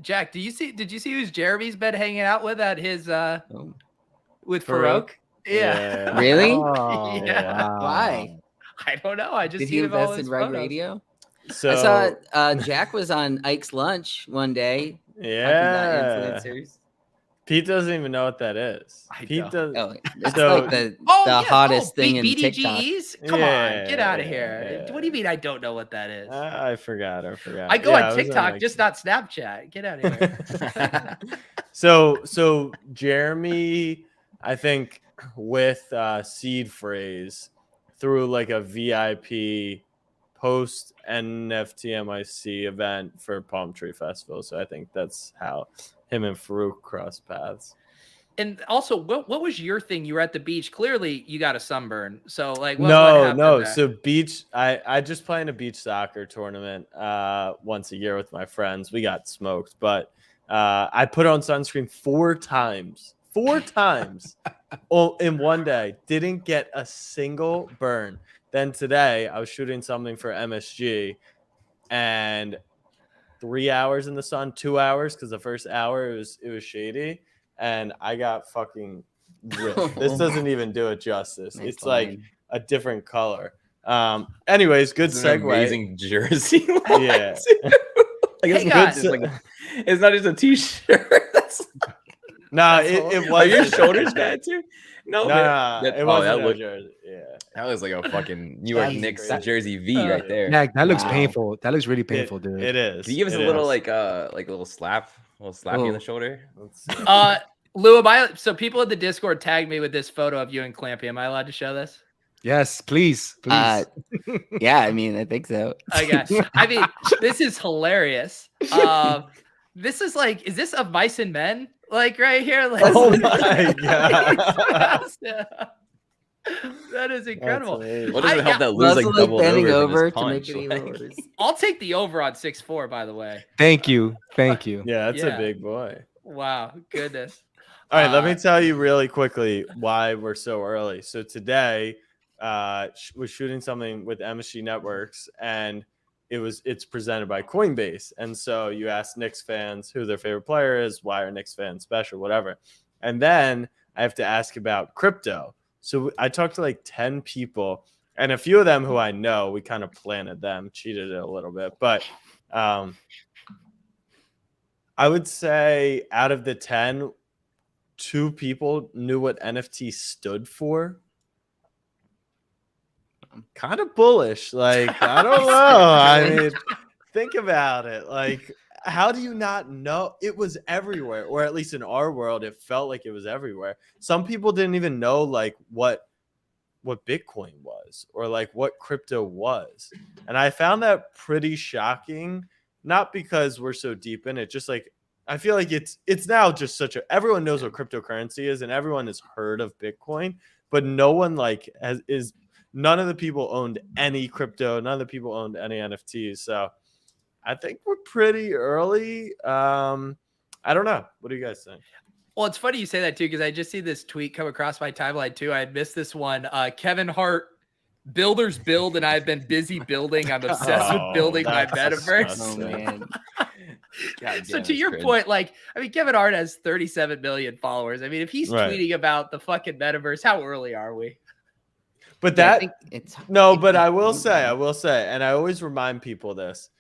Jack, did you see who's Jeremy's been hanging out with at his with Farouk? Yeah. Really? Oh, Yeah. wow. Why? I don't know. I just Did see he him all invest his in Rug photos. Radio? So I saw Jack was on Ike's Lunch one day. yeah, Influencers. Pete doesn't even know what that is. I Pete don't. does. Oh, it's So- like the Yeah. hottest thing in BDGEs? TikTok. Come Yeah, on, get out of here. yeah. What do you mean I don't know what that is? I forgot. I go Yeah, on it was TikTok, like- just not Snapchat. Get out of here. So Jeremy, I think with Seed Phrase through like a VIP post NFT NYC event for Palm Tree Festival. So I think that's how him and Farouk crossed paths. And also, what was your thing? You were at the beach. Clearly, you got a sunburn. So, like, what No. happened there? So beach, I just play in a beach soccer tournament once a year with my friends. We got smoked, but I put on sunscreen 4 times in one day. Didn't get a single burn. Then today I was shooting something for MSG, and 3 hours in the sun, 2 hours, because the first hour it was shady, and I got fucking ripped. This doesn't even do it justice. Nice It's like line. a different color. Anyways, good This is an segue. amazing jersey. Yeah. Like, Hey, guys. it's not just a t-shirt. No, it Are was your just- shoulders bad too? No, man. Nah, That- it oh, wasn't that a looked- jersey. Yeah. That was like a fucking New York That's Knicks crazy. jersey V right there. Yeah, that looks Wow. painful. That looks really painful, dude. It is. Can you give us It a little is. like a little slap you on Oh. the shoulder? Let's see. Lou, so people in the Discord tagged me with this photo of you and Clampy. Am I allowed to show this? Yes, please. Yeah, I mean, I think so. Okay. I mean, this is hilarious. This is like, is this of Mice and Men? Like right here? Like, Oh my god. That is incredible. That's amazing. What does it help that Lou's Also, like doubled bending over, over from to his make it punch? even Like, worse. I'll take the over on 6'4", by the way. Thank you. Thank you. Yeah, that's Yeah. a big boy. Wow. Goodness. All right, let me Uh, tell you really quickly why we're so early. So today, was shooting something with MSG Networks, and it's presented by Coinbase. And so you ask Knicks fans who their favorite player is, why are Knicks fans special, whatever. And then I have to ask about crypto. So I talked to like 10 people, and a few of them who I know, we kind of planted them, cheated it a little bit. But I would say out of the 10, 2 people knew what NFT stood for. I'm kind of bullish. Like, I don't know. I mean, think about it. Like, how do you not know? It was everywhere, or at least in our world, it felt like it was everywhere. Some people didn't even know like what Bitcoin was or like what crypto was. And I found that pretty shocking, not because we're so deep in it, just like I feel like it's now just everyone knows what cryptocurrency is and everyone has heard of Bitcoin, but no one like none of the people owned any crypto. None of the people owned any NFTs. So I think we're pretty early. I don't know. What do you guys think? Well, it's funny you say that too, because I just see this tweet come across my timeline too. I had missed this one. Kevin Hart, builders build, and I've been busy building. I'm obsessed with building my metaverse. Oh man. So to your point, like, I mean, Kevin Hart has 37 million followers. I mean, if he's tweeting about the fucking metaverse, how early are we? But Yeah, I that think it's but I will say, and I always remind people this.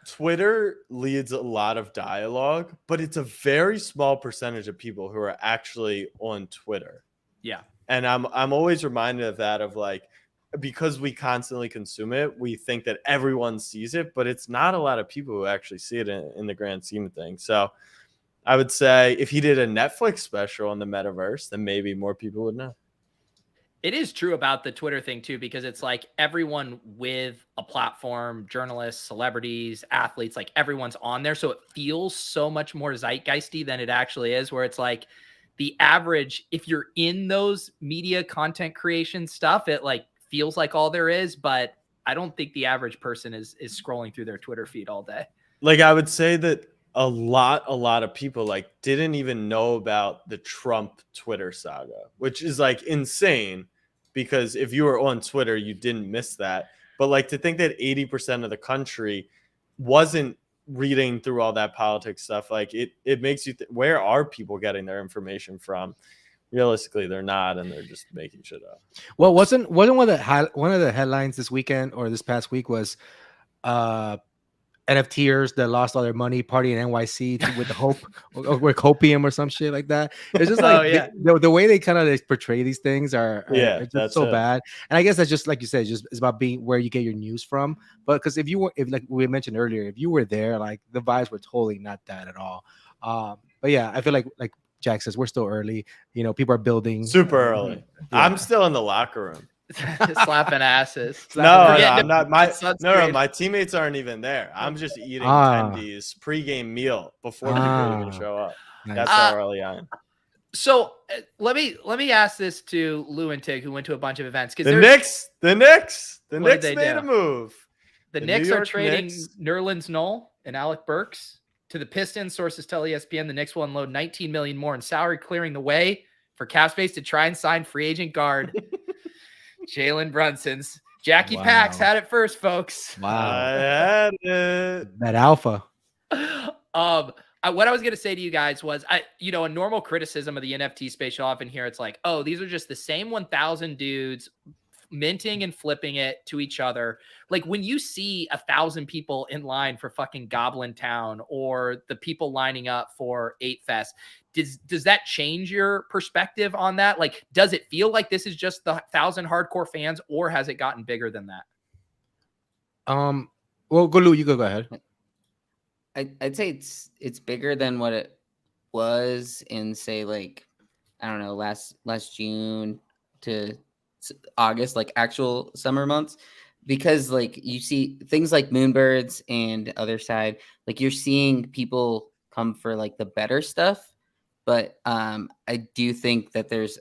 Twitter leads a lot of dialogue, but it's a very small percentage of people who are actually on Twitter. Yeah. And I'm always reminded of that, of like, because we constantly consume it, we think that everyone sees it, but it's not a lot of people who actually see it in the grand scheme of things. So I would say if he did a Netflix special on the metaverse, then maybe more people would know. It is true about the Twitter thing too, because it's like everyone with a platform, journalists, celebrities, athletes, like everyone's on there. So it feels so much more zeitgeisty than it actually is, where it's like the average, if you're in those media content creation stuff, it like feels like all there is, but I don't think the average person is scrolling through their Twitter feed all day. Like, I would say that a lot of people like didn't even know about the Trump Twitter saga, which is like insane, because if you were on Twitter, you didn't miss that. But like, to think that 80% of the country wasn't reading through all that politics stuff, like it makes you where are people getting their information from? Realistically, they're not, and they're just making shit up. Well, wasn't one of the headlines this weekend or this past week was NFTers that lost all their money partying in NYC with the hope or with hopium or some shit like that. It's just like the way they kind of portray these things are just so bad. And I guess that's just like you said, it's about being where you get your news from. But because if like we mentioned earlier, if you were there, like the vibes were totally not that at all. But yeah, I feel like Jack says, we're still early. You know, people are building super early. Yeah. I'm still in the locker room. Slapping asses. No, I'm not. My teammates aren't even there. I'm just eating Tendies pregame meal before people even show up. Nice. That's how early I am. So let me ask this to Lou and Tig, who went to a bunch of events. The Knicks made a move. The Knicks are trading Nerlens Noel and Alec Burks to the Pistons. Sources tell ESPN the Knicks will unload $19 million more in salary, clearing the way for cap space to try and sign free agent guard Jalen Brunson's. Jackie Pax had it first, folks. Wow. I had it. That alpha. What I was going to say to you guys was, a normal criticism of the NFT space, you'll often hear it's like, oh, these are just the same 1,000 dudes minting and flipping it to each other. Like when you see 1,000 people in line for fucking Goblin Town or the people lining up for 8 Fest, does that change your perspective on that? Like, does it feel like this is just the 1,000 hardcore fans, or has it gotten bigger than that? Well, Lou, you go ahead. I'd say it's bigger than what it was in, say, like, I don't know, last June to August, like actual summer months, because like you see things like Moonbirds and Other Side, like you're seeing people come for like the better stuff. But I do think that there's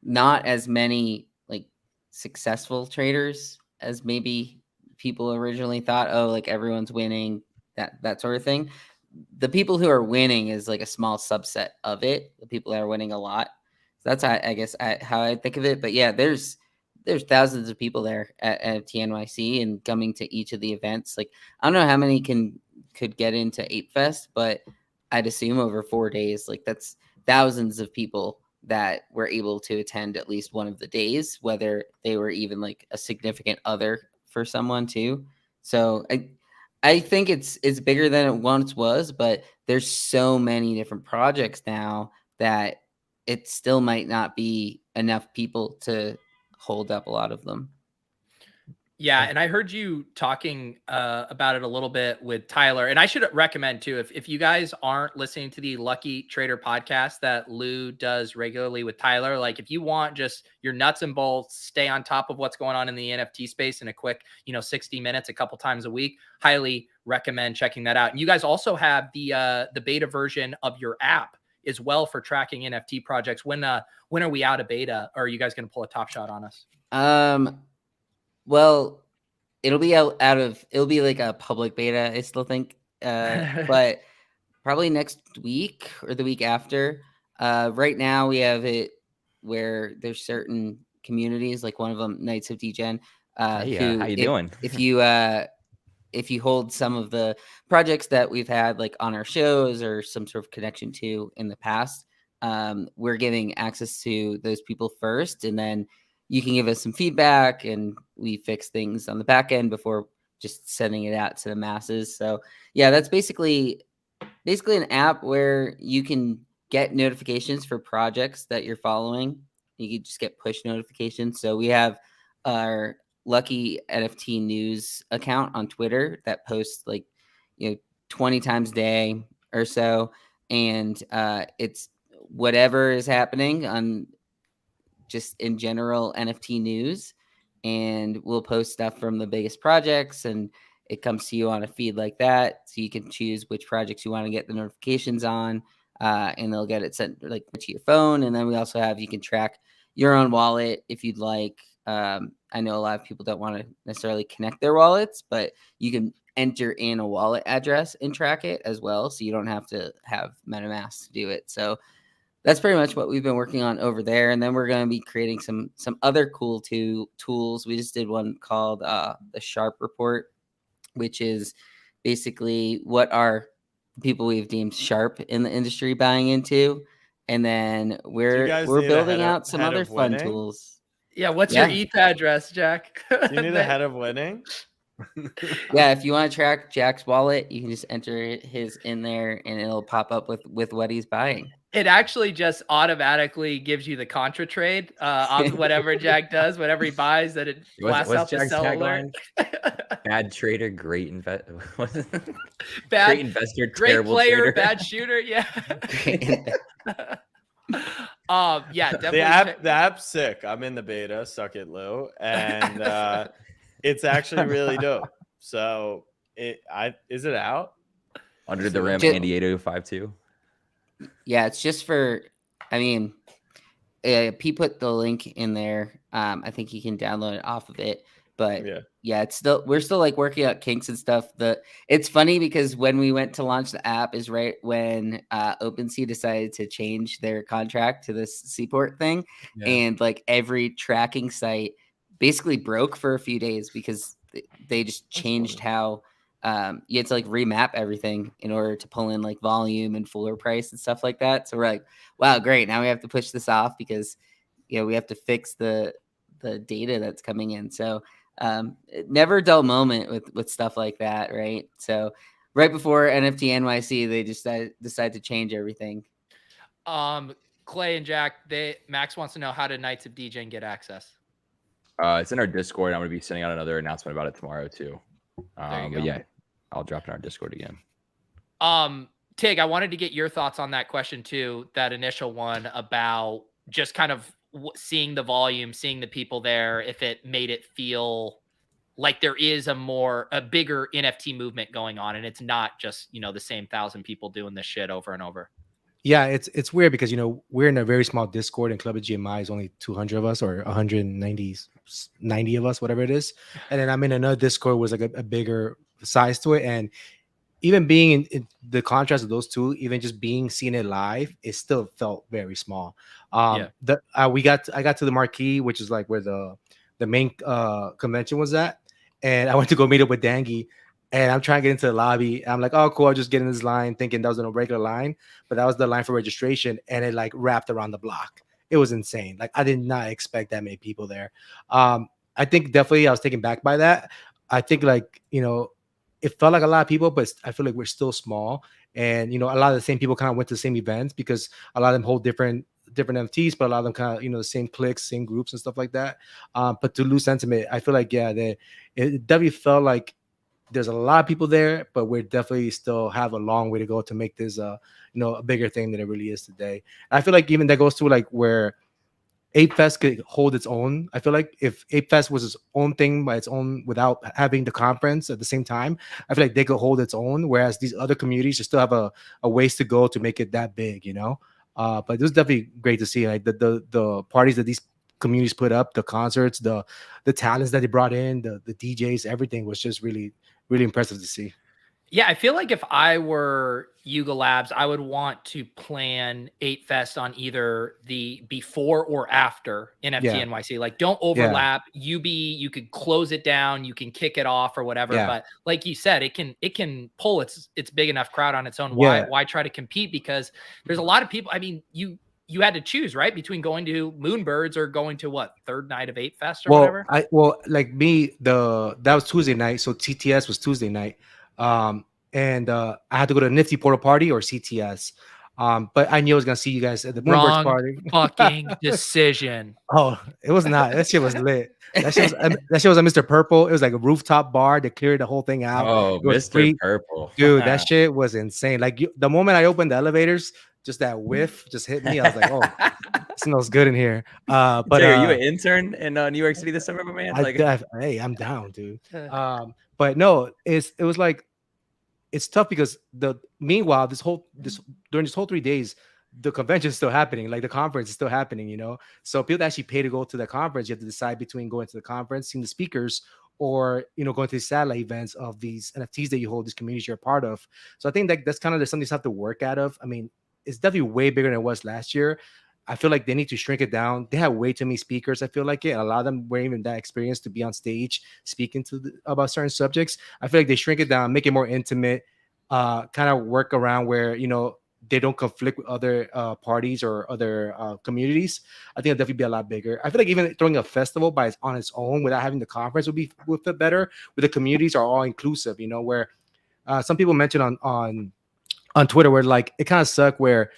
not as many like successful traders as maybe people originally thought. Oh, like everyone's winning, that sort of thing. The people who are winning is like a small subset of it. The people that are winning a lot. So that's how I think of it. But yeah, there's there's thousands of people there at Nft NYC and coming to each of the events. Like, I don't know how many could get into Ape Fest, but I'd assume over 4 days, like that's thousands of people that were able to attend at least one of the days, whether they were even like a significant other for someone too. So I think it's bigger than it once was, but there's so many different projects now that it still might not be enough people to hold up a lot of them. Yeah, and I heard you talking about it a little bit with Tyler, and I should recommend too, if you guys aren't listening to the Lucky Trader podcast that Lou does regularly with Tyler, like if you want just your nuts and bolts, stay on top of what's going on in the NFT space in a quick, 60 minutes, a couple times a week, highly recommend checking that out. And you guys also have the beta version of your app as well for tracking NFT projects. When are we out of beta? Or are you guys going to pull a top shot on us? Well, it'll be it'll be like a public beta, I still think, but probably next week or the week after. Right now we have it where there's certain communities, like one of them, Knights of Degen, Hey, how you doing? If you hold some of the projects that we've had like on our shows or some sort of connection to in the past, we're giving access to those people first, and then you can give us some feedback and we fix things on the back end before just sending it out to the masses. So yeah, that's basically an app where you can get notifications for projects that you're following. You can just get push notifications. So we have our Lucky NFT News account on Twitter that posts 20 times a day or so. And it's whatever is happening on just in general NFT news, and we'll post stuff from the biggest projects, and it comes to you on a feed like that, so you can choose which projects you want to get the notifications on, and they'll get it sent to your phone. And then we also have, you can track your own wallet if you'd like. I know a lot of people don't want to necessarily connect their wallets, but you can enter in a wallet address and track it as well, so you don't have to have MetaMask to do it. So that's pretty much what we've been working on over there. And then we're going to be creating some other cool tools. We just did one called the Sharp Report, which is basically what are people we've deemed sharp in the industry buying into. And then we're building out some other fun tools. Yeah, what's your ETH address, Jack? Do you need a head of winning? Yeah, if you want to track Jack's wallet, you can just enter his in there and it'll pop up with what he's buying. It actually just automatically gives you the contra trade on whatever Jack does, whatever he buys, that it blasts out the sell alert. Bad trader, great investor. Great investor, great player, trader. bad shooter. Yeah. Yeah, definitely. The app's sick. I'm in the beta. Suck it, Lou. And it's actually really dope. So is it out? Under the rim, Andy 8052. Yeah, it's just for, P put the link in there. I think you can download it off of it. But yeah, we're still working out kinks and stuff. It's funny because when we went to launch the app is right when OpenSea decided to change their contract to this Seaport thing. Yeah. And every tracking site basically broke for a few days because they just changed how you had to remap everything in order to pull in volume and floor price and stuff like that. So we're like, wow, great. Now we have to push this off because we have to fix the data that's coming in. So never a dull moment with stuff like that, right? So right before NFT NYC, they just decided to change everything. Clay and Jack, Max wants to know, how did Knights of Degen get access? It's in our Discord. I'm going to be sending out another announcement about it tomorrow too. But yeah, I'll drop in our Discord again. Tig, I wanted to get your thoughts on that question too, that initial one about just kind of seeing the volume, seeing the people there, if it made it feel like there is a bigger NFT movement going on, and it's not just, the same 1,000 people doing this shit over and over. Yeah, it's weird because we're in a very small Discord, and Club of GMI is only 200 of us or 190 of us, whatever it is. And then I'm in another Discord was a bigger size to it, and even being in the contrast of those two, even just seeing it live, it still felt very small. I got to the marquee, which is where the the main convention was at, and I went to go meet up with Dangy, and I'm trying to get into the lobby. I'm like, oh, cool, I'll just get in this line, thinking that was a regular line, but that was the line for registration, and it like wrapped around the block. It was insane. Like I did not expect that many people there. I think definitely I was taken back by that. I think like, you know, it felt like a lot of people, but I feel like we're still small. And, you know, a lot of the same people kind of went to the same events because a lot of them hold different NFTs, but a lot of them kind of, you know, the same cliques, same groups and stuff like that. But to lose sentiment, I feel like, yeah, it definitely felt like there's a lot of people there, but we're definitely still have a long way to go to make this, you know, a bigger thing than it really is today. I feel like even that goes to like where Ape Fest could hold its own. I feel like if Ape Fest was its own thing by its own without having the conference at the same time, I feel like they could hold its own. Whereas these other communities still have a ways to go to make it that big, you know. But it was definitely great to see like the parties that these communities put up, the concerts, the talents that they brought in, the DJs, everything was just really impressive to see. Yeah, I feel like if I were Yuga Labs, I would want to plan 8 Fest on either the before or after NFT NYC. Like, don't overlap. You could close it down, you can kick it off or whatever. But like you said, it can pull its big enough crowd on its own. Why try to compete? Because there's a lot of people. I mean, you had to choose, right, between going to Moonbirds or going to what, third night of 8 Fest or whatever. Like me, that was Tuesday night, so TTS was Tuesday night. And I had to go to Nifty Portal Party or CTS. But I knew I was gonna see you guys at the Moonbirds party. Fucking decision. Oh, it was not. That shit was lit. That shit was a Mr. Purple. It was like a rooftop bar. They cleared the whole thing out. Oh, Mr. Purple. Dude, that shit was insane. Like the moment I opened the elevators, just that whiff just hit me. I was like, oh, it smells good in here. But Jay, are you an intern in New York City this summer, my man? Hey, I'm down, dude. But no, it was like, it's tough because meanwhile during this whole 3 days, the convention is still happening, like the conference is still happening, you know. So people that actually pay to go to the conference, you have to decide between going to the conference, seeing the speakers, or, you know, going to the satellite events of these NFTs that you hold, these communities you're a part of. So I think that's kind of something you have to work out of. I mean, it's definitely way bigger than it was last year. I feel like they need to shrink it down. They have way too many speakers. I feel like it. A lot of them weren't even that experienced to be on stage speaking about certain subjects. I feel like they shrink it down, make it more intimate, kind of work around where, you know, they don't conflict with other parties or other communities. I think it'll definitely be a lot bigger. I feel like even throwing a festival on its own without having the conference would fit better. Where the communities are all inclusive, you know, where some people mentioned on Twitter where like it kind of sucked where,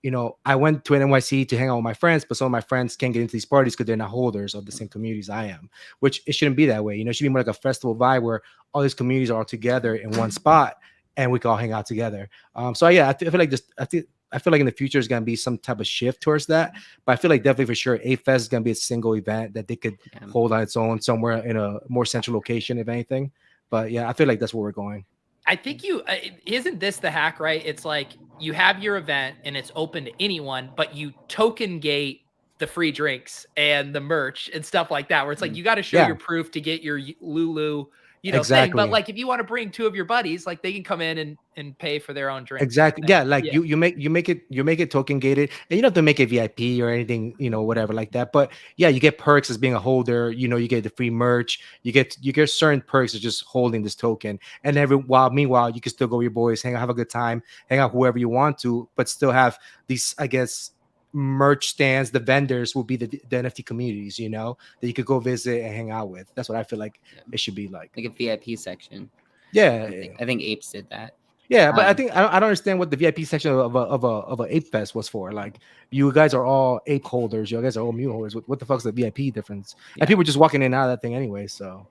you know, I went to an NYC to hang out with my friends, but some of my friends can't get into these parties because they're not holders of the same communities I am, which it shouldn't be that way. You know, it should be more like a festival vibe where all these communities are all together in one spot and we can all hang out together. So yeah, I feel like in the future is going to be some type of shift towards that. But I feel like definitely for sure, 8 Fest is going to be a single event that they could hold on its own somewhere in a more central location, if anything. But yeah, I feel like that's where we're going. I think isn't this the hack, right? It's like you have your event and it's open to anyone, but you token gate the free drinks and the merch and stuff like that, where it's like you got to show your proof to get your Lulu, you know, thing. But like if you want to bring 2 of your buddies, like they can come in and pay for their own drink. Exactly. Yeah, like you make it token gated, and you don't have to make it VIP or anything, you know, whatever like that. But yeah, you get perks as being a holder. You know, you get the free merch. You get certain perks of just holding this token. And meanwhile, you can still go with your boys, hang out, have a good time, hang out whoever you want to, but still have these, I guess, merch stands. The vendors will be the NFT communities, you know, that you could go visit and hang out with. That's what I feel like it should be like a VIP section. Yeah, I think Apes did that. Yeah, but I think I don't understand what the VIP section of a Ape Fest was for. Like, you guys are all ape holders, you guys are all mule holders. What the fuck's the VIP difference? And people are just walking in and out of that thing anyway. So,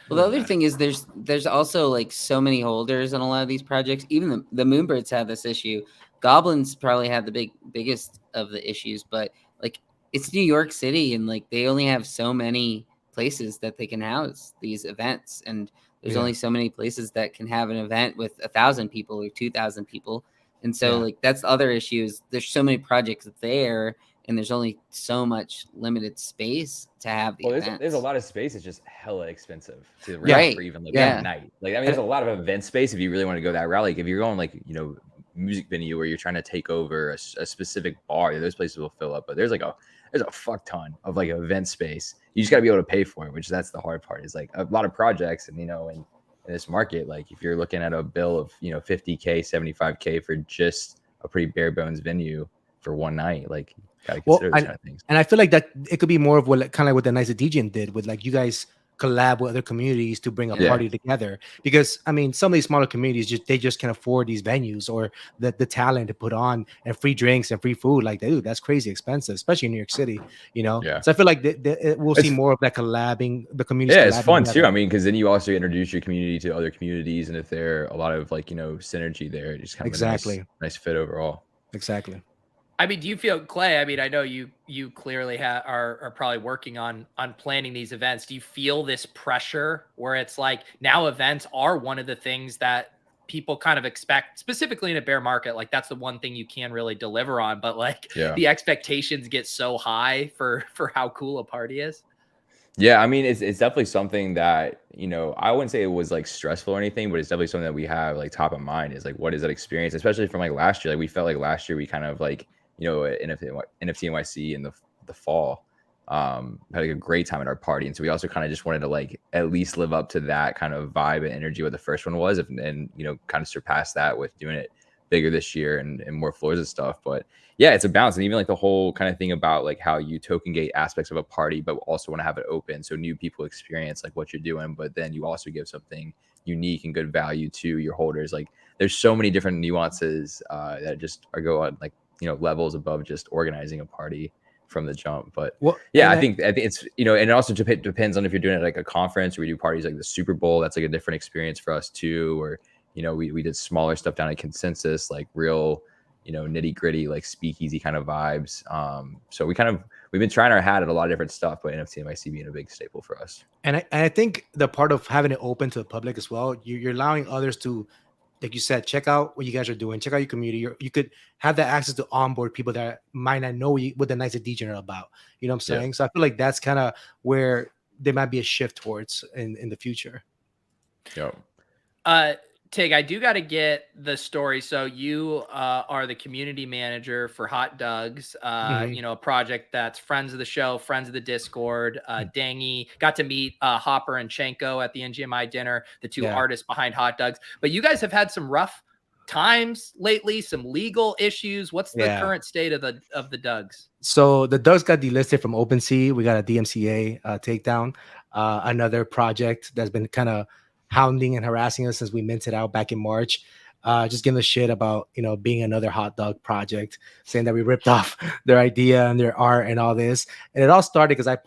well, the other thing is there's also like so many holders on a lot of these projects. Even the Moonbirds have this issue. Goblins probably have the biggest of the issues, but like it's New York City and like they only have so many places that they can house these events, and there's only so many places that can have an event with 1,000 people or 2,000 people. And so like that's the other issues. There's so many projects there and there's only so much limited space to have the events. There's a lot of space. It's just hella expensive to rent for even like at night. Like, I mean, there's a lot of event space if you really want to go that route. Like if you're going like, you know, music venue where you're trying to take over a specific bar, those places will fill up. But there's like there's a fuck ton of like event space. You just got to be able to pay for it, which that's the hard part. Is like a lot of projects, and in this market, like if you're looking at a bill of $50K, $75K for just a pretty bare bones venue for one night, like gotta consider those kind of things. And I feel like that it could be more of what kind of like what the Nyc DJ did with like you guys collab with other communities to bring a party together, because I mean some of these smaller communities they just can't afford these venues or the talent to put on and free drinks and free food. Like, dude, that's crazy expensive, especially in New York City, So I feel like we'll see more of that collabing, the community. Yeah, it's fun too. I mean, because then you also introduce your community to other communities, and if there are a lot of like synergy there, it's kind of a nice fit overall. Exactly. I mean, do you feel, Clay? I mean, I know you clearly are probably working on planning these events. Do you feel this pressure where it's like now events are one of the things that people kind of expect, specifically in a bear market? Like that's the one thing you can really deliver on, but like the expectations get so high for how cool a party is. Yeah, I mean, it's definitely something that, I wouldn't say it was like stressful or anything, but it's definitely something that we have like top of mind is like, what is that experience? Especially from like last year. Like we felt like last year we kind of like, Nft Nyc in the fall, had like a great time at our party. And so we also kind of just wanted to like at least live up to that kind of vibe and energy what the first one was, and kind of surpass that with doing it bigger this year and more floors and stuff. But yeah, it's a balance. And even like the whole kind of thing about like how you token gate aspects of a party, but also want to have it open so new people experience like what you're doing, but then you also give something unique and good value to your holders. Like there's so many different nuances that just go on like levels above just organizing a party from the jump. But I think it's and it also depends on if you're doing it like a conference, or we do parties like the Super Bowl. That's like a different experience for us too. Or we did smaller stuff down at Consensus, like real nitty gritty like speakeasy kind of vibes. So we've been trying our hat at a lot of different stuff, but Nft Nyc being a big staple for us. And I think the part of having it open to the public as well, you're allowing others to, like you said, check out what you guys are doing, check out your community. You could have that access to onboard people that might not know what the Nyc DJ are about. You know what I'm saying? Yeah. So I feel like that's kind of where there might be a shift towards in the future. Yeah. Tig, I do got to get the story. So you are the community manager for Hot Doug's, a project that's friends of the show, friends of the Discord. Dangy got to meet Hopper and Chenko at the NGMI dinner, the two artists behind Hot Doug's. But you guys have had some rough times lately, some legal issues. What's the current state of the Dougs? So the Dougs got delisted from OpenSea. We got a DMCA takedown. Another project that's been kind of hounding and harassing us since we minted out back in March, just giving a shit about being another hot dog project, saying that we ripped off their idea and their art and all this. And it all started because I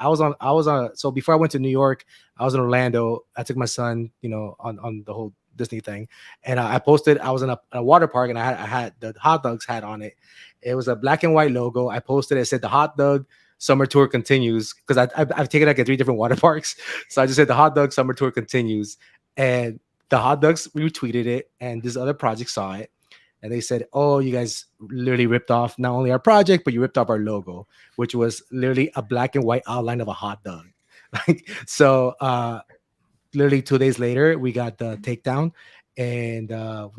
was on so before I went to New York, I was in Orlando. I took my son on the whole Disney thing, and I posted I was in a water park, and I had the Hot Doug's hat on it. It was a black and white logo. I posted it said the Hot Doug Summer Tour continues, because I've taken like 3 different water parks. So I just said the Hot Doug Summer Tour continues, and the Hot Dogs retweeted it, and this other project saw it, and they said, "Oh, you guys literally ripped off not only our project, but you ripped off our logo, which was literally a black and white outline of a hot dog." Like so, literally 2 days later, we got the takedown. And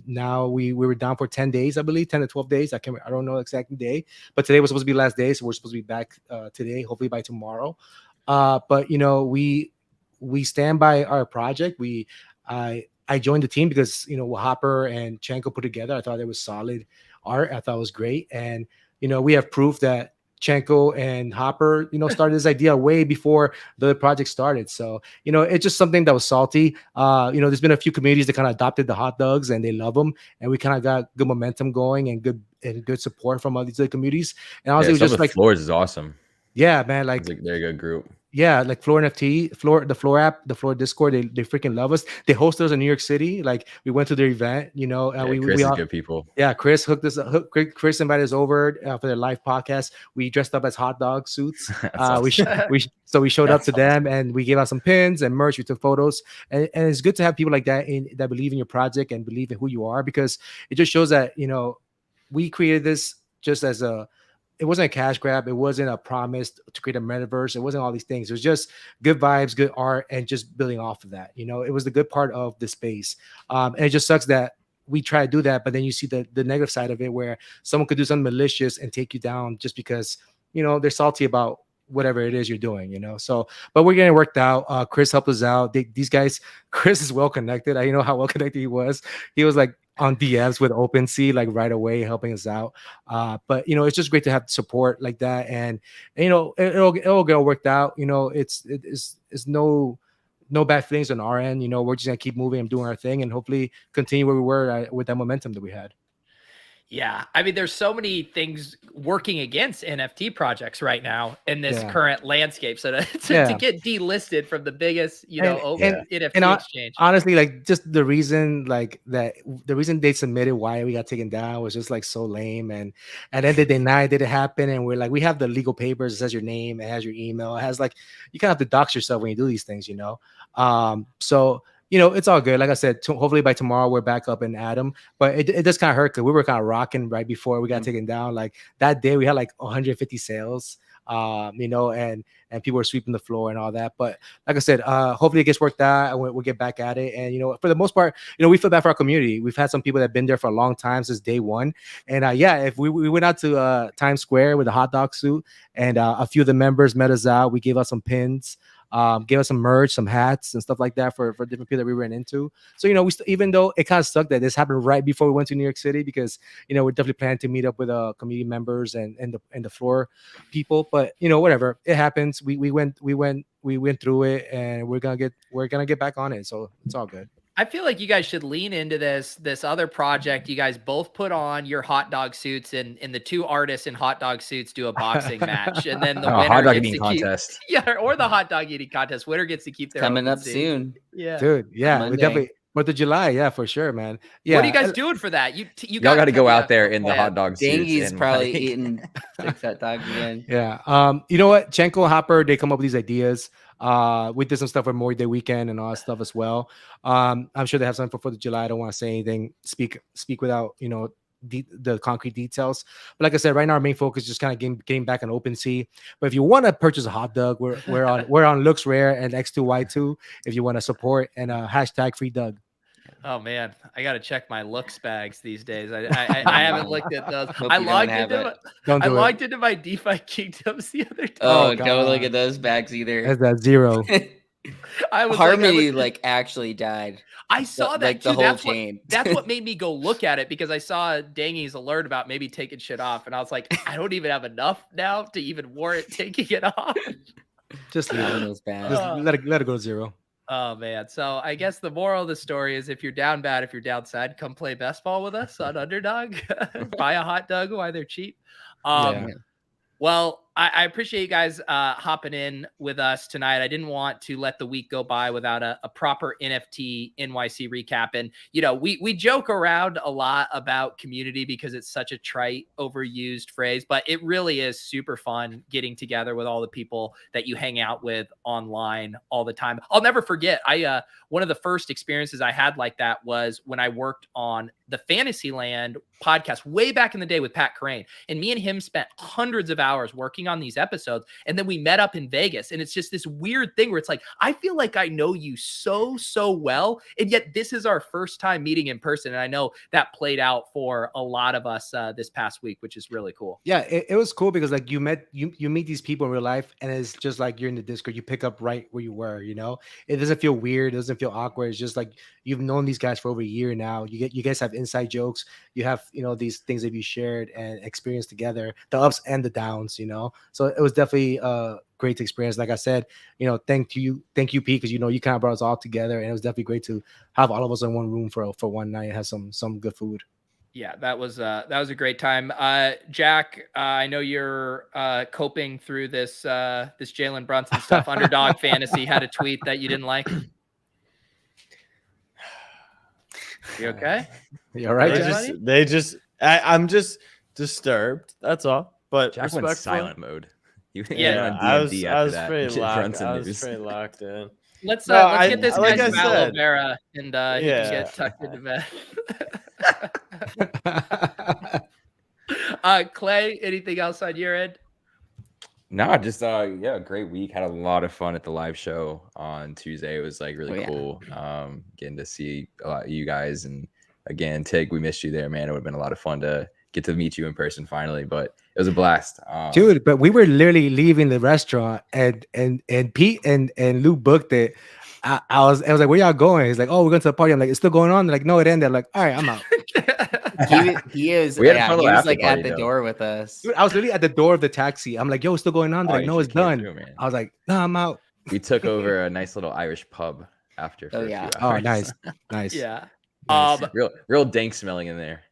now we were down for 10 days, I believe, 10 to 12 days. I don't know the exact day, but today was supposed to be the last day. So we're supposed to be back today, hopefully by tomorrow. But we stand by our project. I joined the team because, what Hopper and Chenko put together, I thought it was solid art. I thought it was great. And, we have proof that Chenko and Hopper, started this idea way before the project started. So, it's just something that was salty. There's been a few communities that kind of adopted the Hot Dogs and they love them. And we kind of got good momentum going and good support from all these other communities. And honestly, it was just like Floors is awesome. Yeah, man. Like they're a good group. Yeah, like Floor NFT, the Floor app, the Floor Discord, they freaking love us. They hosted us in New York City. Like we went to their event, Chris is good people. Yeah, Chris hooked us up. Chris invited us over for their live podcast. We dressed up as hot dog suits. So we showed up to them and we gave out some pins and merch. We took photos, and it's good to have people like that that believe in your project and believe in who you are, because it just shows that we created this just as it wasn't a cash grab. It wasn't a promise to create a metaverse. It wasn't all these things. It was just good vibes, good art, and just building off of that. It was the good part of the space. And it just sucks that we try to do that, but then you see the negative side of it, where someone could do something malicious and take you down just because they're salty about whatever it is you're doing, So, but we're getting it worked out. Chris helped us out. These guys, Chris is well connected. I know how well connected he was. He was like on DMs with OpenSea, like right away, helping us out. But it's just great to have support like that, and it'll get all worked out. It's no bad feelings on our end. We're just gonna keep moving and doing our thing, and hopefully continue where we were with that momentum that we had. Yeah, I mean, there's so many things working against NFT projects right now in this current landscape. So to get delisted from the biggest, open NFT exchange. Honestly, like just the reason they submitted why we got taken down was just like so lame, and then they denied that it happened, and we're like, we have the legal papers. It says your name, it has your email, it has like you kind of have to dox yourself when you do these things, So. It's all good. Like I said, hopefully by tomorrow we're back up in Adam. But it does kind of hurt because we were kind of rocking right before we got taken down. Like that day we had like 150 sales, and people were sweeping the floor and all that. But like I said, hopefully it gets worked out and we'll get back at it. And for the most part, we feel bad for our community. We've had some people that have been there for a long time since day one. And if we went out to Times Square with a hot dog suit, and a few of the members met us out. We gave out some pins. Gave us some merch, some hats and stuff like that for different people that we ran into. So, even though it kind of sucked that this happened right before we went to New York City, because, we're definitely planning to meet up with community members and the floor people, but whatever, it happens. We went through it, and we're going to get back on it. So it's all good. I feel like you guys should lean into this other project. You guys both put on your hot dog suits, and the two artists in hot dog suits do a boxing match, and then the winner hot dog gets eating to contest. or the hot dog eating contest. Winner gets to keep their coming up seat. soon. Yeah, dude. Yeah, we Monday. definitely. 4th of July, yeah, for sure, man. Yeah. What are you guys doing for that? Y'all got to go out there in the hot dog suits. Dangy's probably eating 6 hot dogs again. Yeah. You know what? Chenko and Hopper, they come up with these ideas. We did some stuff for Memorial Day weekend and all that stuff as well. I'm sure they have something for 4th of July. I don't want to say anything. Speak without the concrete details. But like I said, right now our main focus is just kind of getting back on OpenSea. But if you want to purchase a hot dog, we're on Looks Rare and X2Y2 if you want to support, and hashtag free Doug. Oh man, I gotta check my looks bags these days. I haven't looked at those. I logged into my DeFi Kingdoms the other day. Oh, don't look at those bags either. That's that zero. Harmony actually died. I saw that like too. The whole chain. That's what made me go look at it, because I saw Dangy's alert about maybe taking shit off, and I was like, I don't even have enough now to even warrant taking it off. Just leave it. Those bags. Just let it go to zero. Oh man. So I guess the moral of the story is, if you're down bad, if you're down sad, come play best ball with us on Underdog. Buy a hot dog while they're cheap. Well, I appreciate you guys hopping in with us tonight. I didn't want to let the week go by without a proper NFT NYC recap. And, we joke around a lot about community because it's such a trite, overused phrase, but it really is super fun getting together with all the people that you hang out with online all the time. I'll never forget. One of the first experiences I had like that was when I worked on the Fantasyland podcast way back in the day with Pat Crane. And me and him spent hundreds of hours working on these episodes. And then we met up in Vegas. And it's just this weird thing where it's like, I feel like I know you so well. And yet this is our first time meeting in person. And I know that played out for a lot of us this past week, which is really cool. Yeah, it was cool because like you meet these people in real life, and it's just like you're in the Discord, you pick up right where you were, It doesn't feel weird. It doesn't feel awkward. It's just like you've known these guys for over a year now. You guys have inside jokes. You have, these things that you shared and experienced together, the ups and the downs, So it was definitely a great experience. Like I said, thank you, Pete, because you kind of brought us all together, and it was definitely great to have all of us in one room for one night and have some good food. Yeah, that was a great time. Jack, I know you're coping through this Jalen Brunson stuff. Underdog Fantasy had a tweet that you didn't like. You okay? You all right? I'm just disturbed. That's all. But Jack went silent mode. I was pretty locked in. Let's get this guy some aloe vera, and he can get tucked into bed. Clay, anything else on your end? No, just great week. Had a lot of fun at the live show on Tuesday. It was like really cool. Getting to see a lot of you guys, and again, Tig, we missed you there, man. It would have been a lot of fun to get to meet you in person finally. But it was a blast, dude. But we were literally leaving the restaurant, and Pete and Lou booked it. I was like, where y'all going? He's like, oh, we're going to the party. I'm like, it's still going on. They're like, no, it ended. I'm like, all right, I'm out. He is. We had a Yeah, fun he little was after like party, at the though. door with us. Dude, I was literally at the door of the taxi. I'm like, yo, it's still going on. They're Oh, like, you no, it's should've came done. through, man. I was like, no, I'm out. We took over a nice little Irish pub after. For Oh, a yeah. few Oh, hours. nice, nice. Yeah. Nice. Real dank smelling in there.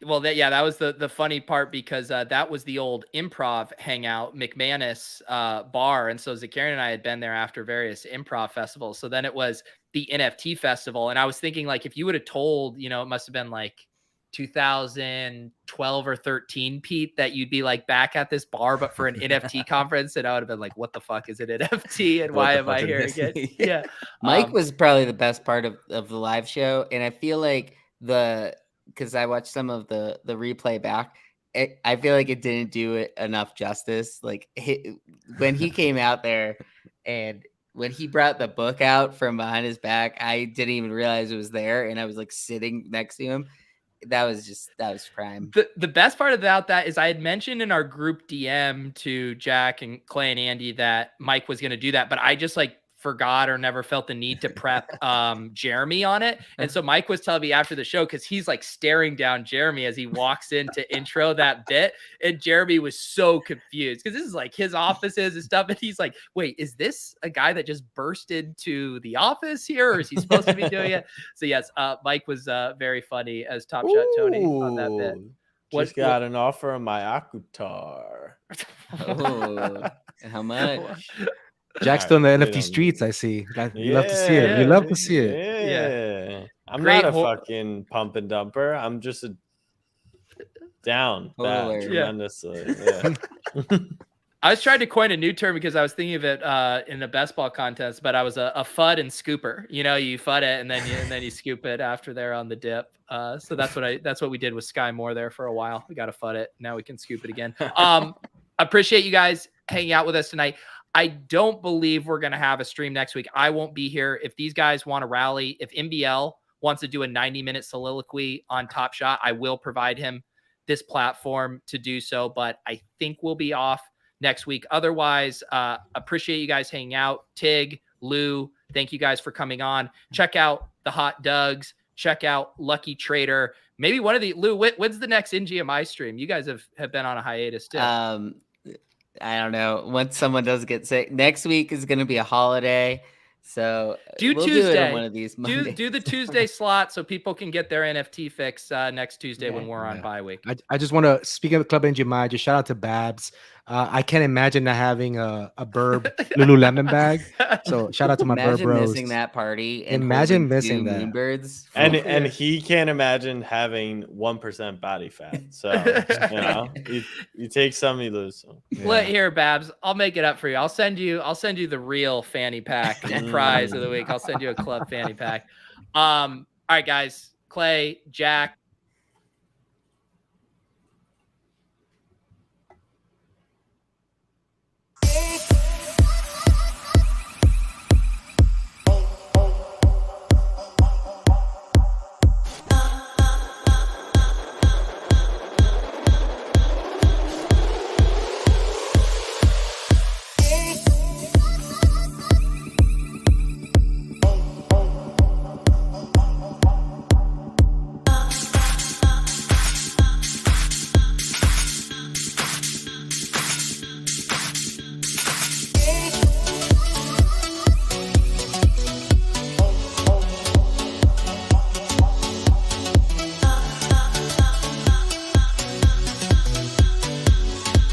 Well, that was the funny part, because that was the old improv hangout, McManus bar. And so Zakarian and I had been there after various improv festivals. So then it was the NFT festival. And I was thinking, like, if you would have told, it must have been like 2012 or 13, Pete, that you'd be like back at this bar, but for an NFT conference. And I would have been like, what the fuck is an NFT? And why am I here again? Yeah. Mike was probably the best part of the live show. And I feel like because I watched some of the replay back, I feel like it didn't do it enough justice. Like when he came out there and when he brought the book out from behind his back, I didn't even realize it was there. And I was like sitting next to him. That was prime. The best part about that is I had mentioned in our group DM to Jack and Clay and Andy that Mike was going to do that, but I just like forgot or never felt the need to prep Jeremy on it. And so Mike was telling me after the show, because he's like staring down Jeremy as he walks in to intro that bit, and Jeremy was so confused because this is like his offices and stuff, and he's like, wait, is this a guy that just burst into the office here, or is he supposed to be doing it? So yes, Mike was very funny as Top Shot Tony on that bit. Just got an offer on my Akutar. Oh, how much? Jack's still in the NFT streets, I see. You love to see it. You love to see it. Yeah. I'm Great not a fucking pump and dumper. I'm just a down bad tremendously. Yeah. I was trying to coin a new term because I was thinking of it in the best ball contest, but I was a FUD and scooper. You FUD it and then you scoop it after they're on the dip. So that's what we did with Sky Moore there for a while. We got to FUD it. Now we can scoop it again. Appreciate you guys hanging out with us tonight. I don't believe we're going to have a stream next week. I won't be here. If these guys want to rally, if MBL wants to do a 90-minute soliloquy on Top Shot, I will provide him this platform to do so, but I think we'll be off next week. Otherwise, appreciate you guys hanging out. Tig, Lou, thank you guys for coming on. Check out the Hot Dugs. Check out Lucky Trader. Maybe one of the Lou, when's the next NGMI stream? You guys have been on a hiatus too. I don't know. Once someone does get sick, next week is going to be a holiday. So we'll Tuesday. Do it on one of these Mondays. Do the Tuesday slot so people can get their NFT fix next Tuesday when we're on bye week. I just want to, speaking of Club NGMI, just shout out to Babs. I can't imagine not having a Burb Lululemon bag. So shout out to my Burb bros. Missing that party. And imagine missing that. Moonbirds. And he can't imagine having 1% body fat. So you take some, you lose some. Let here, Babs. I'll make it up for you. I'll send you the real fanny pack prize of the week. I'll send you a club fanny pack. All right, guys. Clay, Jack,